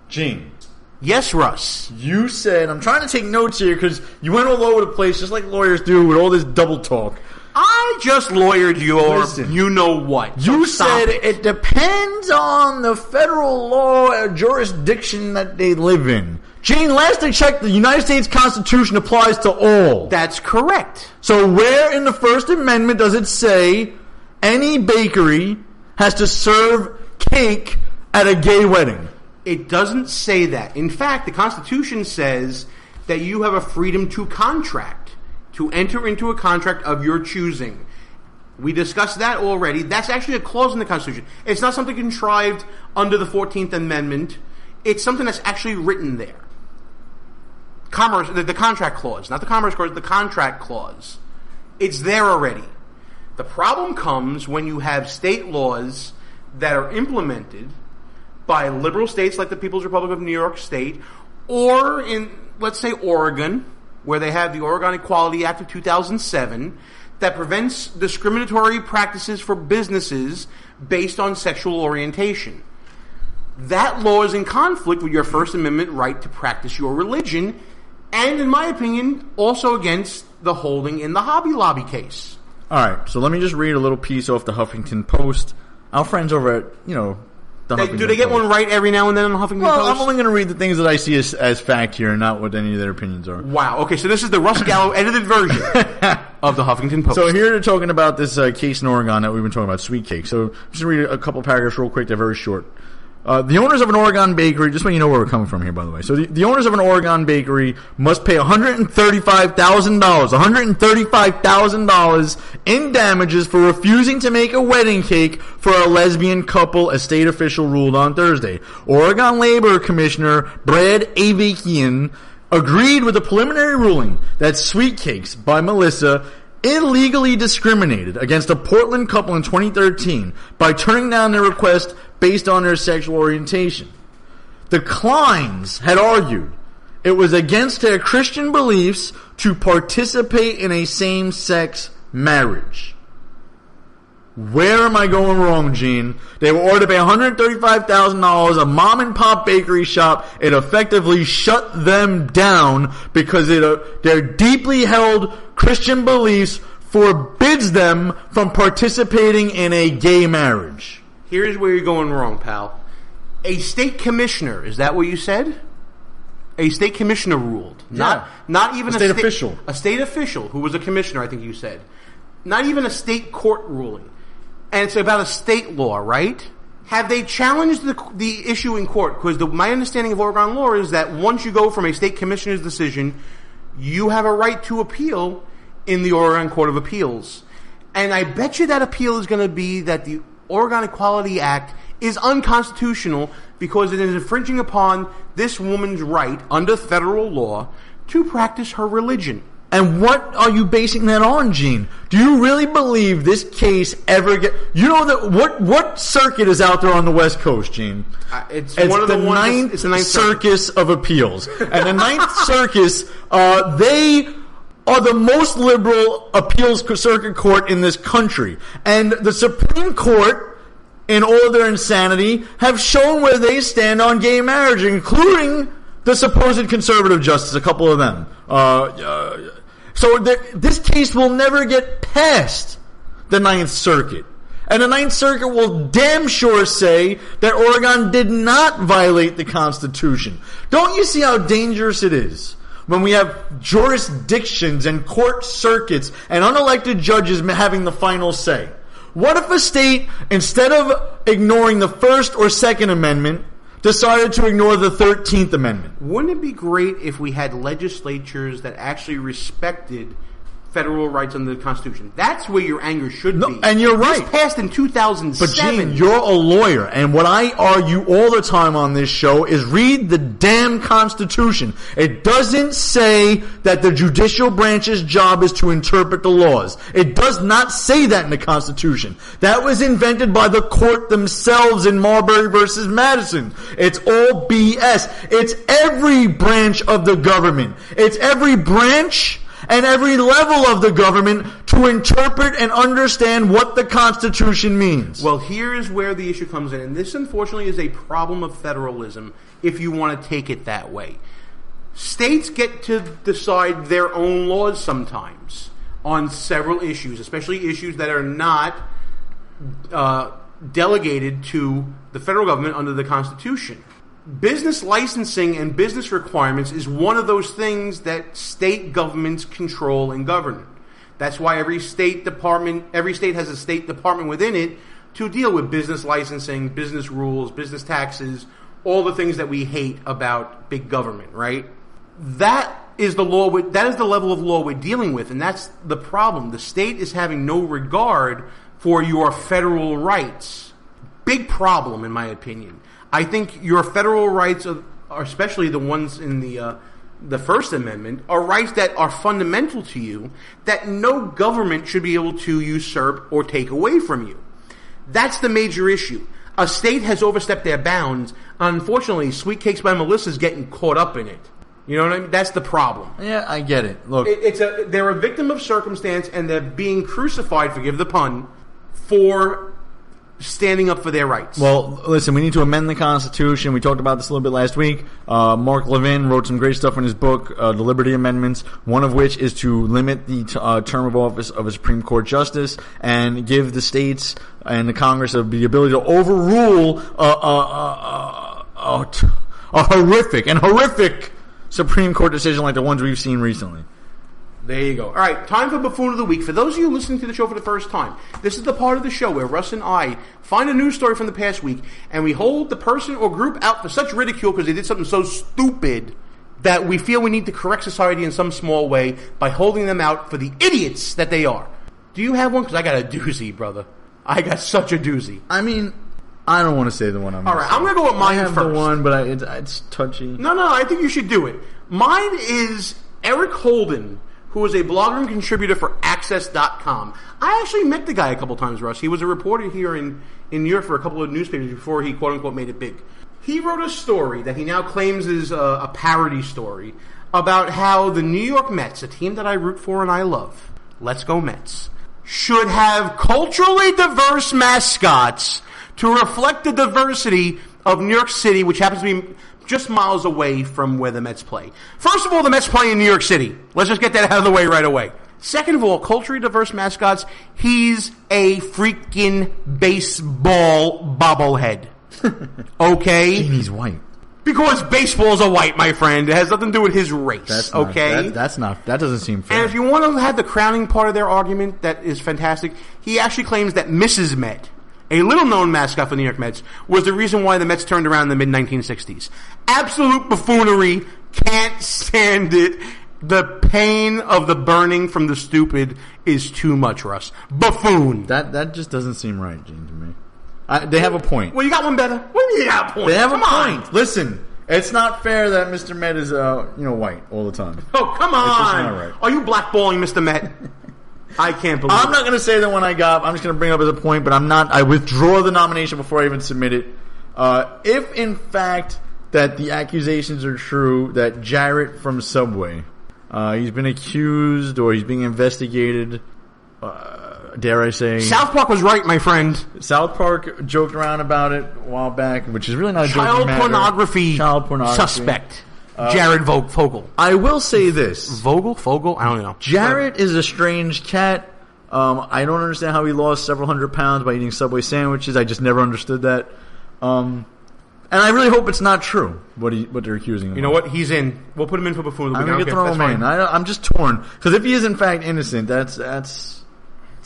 Gene. Yes, Russ. You said, I'm trying to take notes here because you went all over the place just like lawyers do with all this double talk. I just lawyered your you know what. You said it depends on the federal law or jurisdiction that they live in. Gene, last I checked, the United States Constitution applies to all. That's correct. So where in the First Amendment does it say any bakery has to serve cake at a gay wedding? It doesn't say that. In fact, the Constitution says that you have a freedom to contract, to enter into a contract of your choosing. We discussed that already. That's actually a clause in the Constitution. It's not something contrived under the 14th Amendment. It's something that's actually written there. The contract clause, not the commerce clause, the contract clause. It's there already. The problem comes when you have state laws that are implemented by liberal states like the People's Republic of New York State, or in, let's say, Oregon, where they have the Oregon Equality Act of 2007 that prevents discriminatory practices for businesses based on sexual orientation. That law is in conflict with your First Amendment right to practice your religion, and, in my opinion, also against the holding in the Hobby Lobby case. All right, so let me just read a little piece off the Huffington Post. Our friends over at, the Huffington Do they get Post. one right every now and then on the Huffington Post? Well, I'm only going to read the things that I see as fact here and not what any of their opinions are. Wow, okay, so this is the Russ Gallo edited version of the Huffington Post. So here they're talking about this case in Oregon that we've been talking about, sweet cake. So I'm just going to read a couple paragraphs real quick. They're very short. The owners of an Oregon bakery, just so you know where we're coming from here, by the way. So the owners of an Oregon bakery must pay $135,000 in damages for refusing to make a wedding cake for a lesbian couple, a state official ruled on Thursday. Oregon Labor Commissioner Brad Avakian agreed with the preliminary ruling that sweet cakes by Melissa illegally discriminated against a Portland couple in 2013 by turning down their request based on their sexual orientation. The Kleins had argued it was against their Christian beliefs to participate in a same-sex marriage. Where am I going wrong, Gene? They were ordered to pay $135,000, a mom-and-pop bakery shop. It effectively shut them down because their deeply held Christian beliefs forbids them from participating in a gay marriage. Here's where you're going wrong, pal. A state commissioner, is that what you said? A state commissioner ruled. Yeah. Not even a state official. A state official who was a commissioner, I think you said. Not even a state court ruling. And it's about a state law, right? Have they challenged the issue in court? Because my understanding of Oregon law is that once you go from a state commissioner's decision, you have a right to appeal in the Oregon Court of Appeals. And I bet you that appeal is going to be that the Oregon Equality Act is unconstitutional because it is infringing upon this woman's right under federal law to practice her religion. And what are you basing that on, Gene? Do you really believe this case ever you know that what circuit is out there on the West Coast, Gene? It's the Ninth Circus of Appeals. And the Ninth Circus, they are the most liberal appeals circuit court in this country. And the Supreme Court, in all of their insanity, have shown where they stand on gay marriage, including the supposed conservative justice, a couple of them. So this case will never get past the Ninth Circuit. And the Ninth Circuit will damn sure say that Oregon did not violate the Constitution. Don't you see how dangerous it is when we have jurisdictions and court circuits and unelected judges having the final say? What if a state, instead of ignoring the First or Second Amendment, decided to ignore the 13th Amendment? Wouldn't it be great if we had legislatures that actually respected federal rights under the Constitution? That's where your anger should be. And you're right. This passed in 2007. But Gene, you're a lawyer, and what I argue all the time on this show is read the damn Constitution. It doesn't say that the judicial branch's job is to interpret the laws. It does not say that in the Constitution. That was invented by the court themselves in Marbury versus Madison. It's all BS. It's every branch of the government. It's every branch and every level of the government to interpret and understand what the Constitution means. Well, here's where the issue comes in, and this unfortunately is a problem of federalism if you want to take it that way. States get to decide their own laws sometimes on several issues, especially issues that are not delegated to the federal government under the Constitution. Business licensing and business requirements is one of those things that state governments control and govern. That's why every state has a state department within it to deal with business licensing, business rules, business taxes, all the things that we hate about big government, right? That is the law. That is the level of law we're dealing with, and that's the problem. The state is having no regard for your federal rights. Big problem, in my opinion. I think your federal rights, especially the ones in the First Amendment, are rights that are fundamental to you that no government should be able to usurp or take away from you. That's the major issue. A state has overstepped their bounds. Unfortunately, Sweet Cakes by Melissa's getting caught up in it. You know what I mean? That's the problem. Yeah, I get it. Look, they're a victim of circumstance, and they're being crucified, forgive the pun, for standing up for their rights. Well, listen, we need to amend the Constitution. We talked about this a little bit last week. Mark Levin wrote some great stuff in his book, The Liberty Amendments, one of which is to limit the term of office of a Supreme Court justice and give the states and the Congress the ability to overrule a horrific Supreme Court decision like the ones we've seen recently. There you go. All right, time for Buffoon of the Week. For those of you listening to the show for the first time, this is the part of the show where Russ and I find a news story from the past week, and we hold the person or group out for such ridicule because they did something so stupid that we feel we need to correct society in some small way by holding them out for the idiots that they are. Do you have one? Because I got a doozy, brother. I got such a doozy. I mean, I don't want to say the one I'm all right, I'm going to go with mine first. I have the one, but it's touchy. No, I think you should do it. Mine is Eric Holden, who is a blogger and contributor for Access.com. I actually met the guy a couple times, Russ. He was a reporter here in New York for a couple of newspapers before he, quote-unquote, made it big. He wrote a story that he now claims is a parody story about how the New York Mets, a team that I root for and I love, let's go Mets, should have culturally diverse mascots to reflect the diversity of New York City, which happens to be just miles away from where the Mets play. First of all, the Mets play in New York City. Let's just get that out of the way right away. Second of all, culturally diverse mascots, he's a freaking baseball bobblehead. Okay? He's white. Because baseball's a white, my friend. It has nothing to do with his race. That doesn't seem fair. And if you want to have the crowning part of their argument, that is fantastic. He actually claims that Mrs. Met, a little-known mascot for the New York Mets, was the reason why the Mets turned around in the mid-1960s. Absolute buffoonery. Can't stand it. The pain of the burning from the stupid is too much, Russ. Buffoon. That just doesn't seem right, Gene, to me. They have a point. Well, you got one better. What do you mean you got a point? They have come a on. point. Listen, it's not fair that Mr. Met is white all the time. Oh, come on. It's just not right. Are you blackballing Mr. Met? I can't believe I'm not going to say the one I got. I'm just going to bring it up as a point, but I'm not. I withdraw the nomination before I even submit it. If, in fact, that the accusations are true that Jarrett from Subway, he's been accused or he's being investigated, dare I say. South Park was right, my friend. South Park joked around about it a while back, which is really not a Child pornography pornography suspect. Jared Vogel. I will say this. Vogel? I don't know. Jarrett is a strange cat. I don't understand how he lost several hundred pounds by eating Subway sandwiches. I just never understood that. And I really hope it's not true, what they're accusing him of. You know what? He's in. We'll put him in for buffoon. I'm going to throw him in. I'm just torn. Because if he is in fact innocent, it's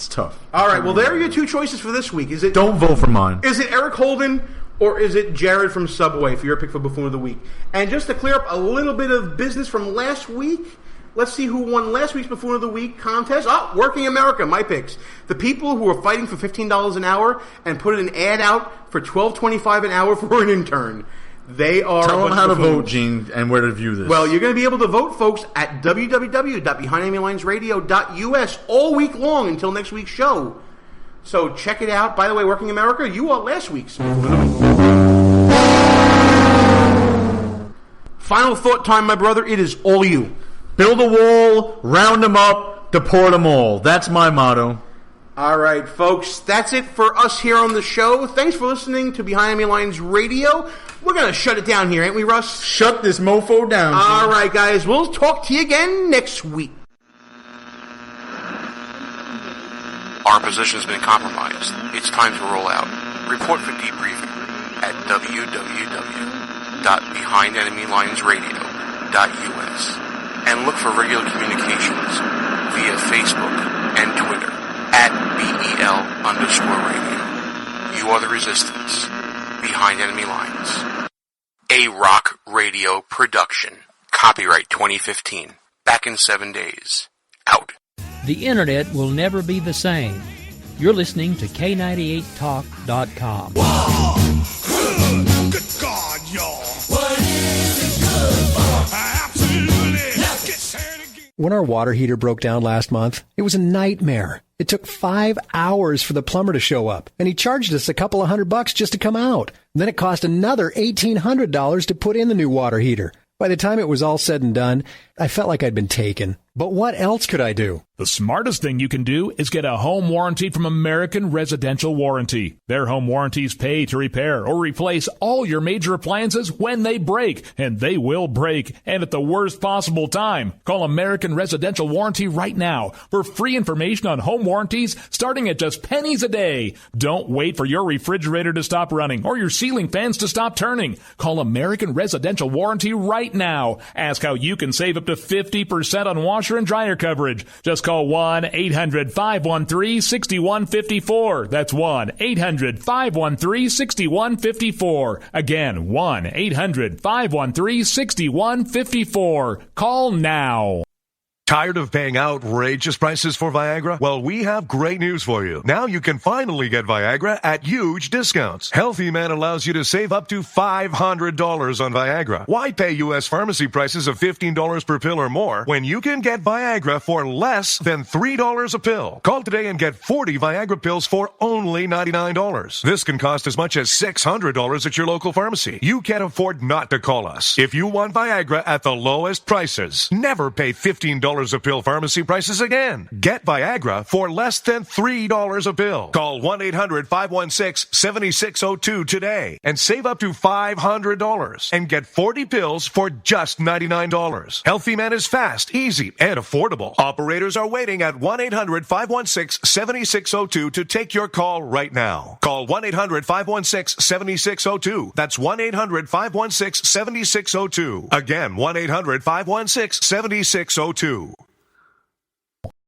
tough. All right, well, there are your two choices for this week. Don't vote for mine. Is it Eric Holden or is it Jared from Subway for your pick for Buffoon of the Week? And just to clear up a little bit of business from last week, let's see who won last week's Buffoon of the Week contest. Working America, my picks. The people who are fighting for $15 an hour and put an ad out for $12.25 an hour for an intern. They are. Tell them how to vote, Gene, and where to view this. Well, you're going to be able to vote, folks, at www.BehindEnemyLinesRadio.us all week long until next week's show. So check it out. By the way, Working America, you are last week's. Final thought time, my brother. It is all you. Build a wall, round them up, deport them all. That's my motto. All right, folks, that's it for us here on the show. Thanks for listening to Behind Enemy Lines Radio. We're going to shut it down here, ain't we, Russ? Shut this mofo down. All right, guys, we'll talk to you again next week. Our position's been compromised. It's time to roll out. Report for debriefing at www.BehindEnemyLinesRadio.us and look for regular communications via Facebook and Twitter at BEL_radio. You are the resistance. Behind Enemy Lines. A rock radio production. Copyright 2015. Back in 7 days. Out. The internet will never be the same. You're listening to K98Talk.com. Good God, y'all. What is it good for? Absolutely. Let's get started again. When our water heater broke down last month, it was a nightmare. It took 5 hours for the plumber to show up, and he charged us a couple of $100 just to come out. And then it cost another $1,800 to put in the new water heater. By the time it was all said and done, I felt like I'd been taken. But what else could I do? The smartest thing you can do is get a home warranty from American Residential Warranty. Their home warranties pay to repair or replace all your major appliances when they break, and they will break, and at the worst possible time. Call American Residential Warranty right now for free information on home warranties starting at just pennies a day. Don't wait for your refrigerator to stop running or your ceiling fans to stop turning. Call American Residential Warranty right now. Ask how you can save up to 50% on washer and dryer coverage. Just call 1-800-513-6154. That's 1-800-513-6154. Again, 1-800-513-6154. Call now. Tired of paying outrageous prices for Viagra? Well, we have great news for you. Now you can finally get Viagra at huge discounts. Healthy Man allows you to save up to $500 on Viagra. Why pay U.S. pharmacy prices of $15 per pill or more when you can get Viagra for less than $3 a pill? Call today and get 40 Viagra pills for only $99. This can cost as much as $600 at your local pharmacy. You can't afford not to call us. If you want Viagra at the lowest prices, never pay $15 $3 a pill pharmacy prices again. Get Viagra for less than $3 a pill. Call 1-800-516-7602 today and save up to $500 and get 40 pills for just $99. Healthy Man is fast, easy, and affordable. Operators are waiting at 1-800-516-7602 to take your call right now. Call 1-800-516-7602. That's 1-800-516-7602. Again, 1-800-516-7602.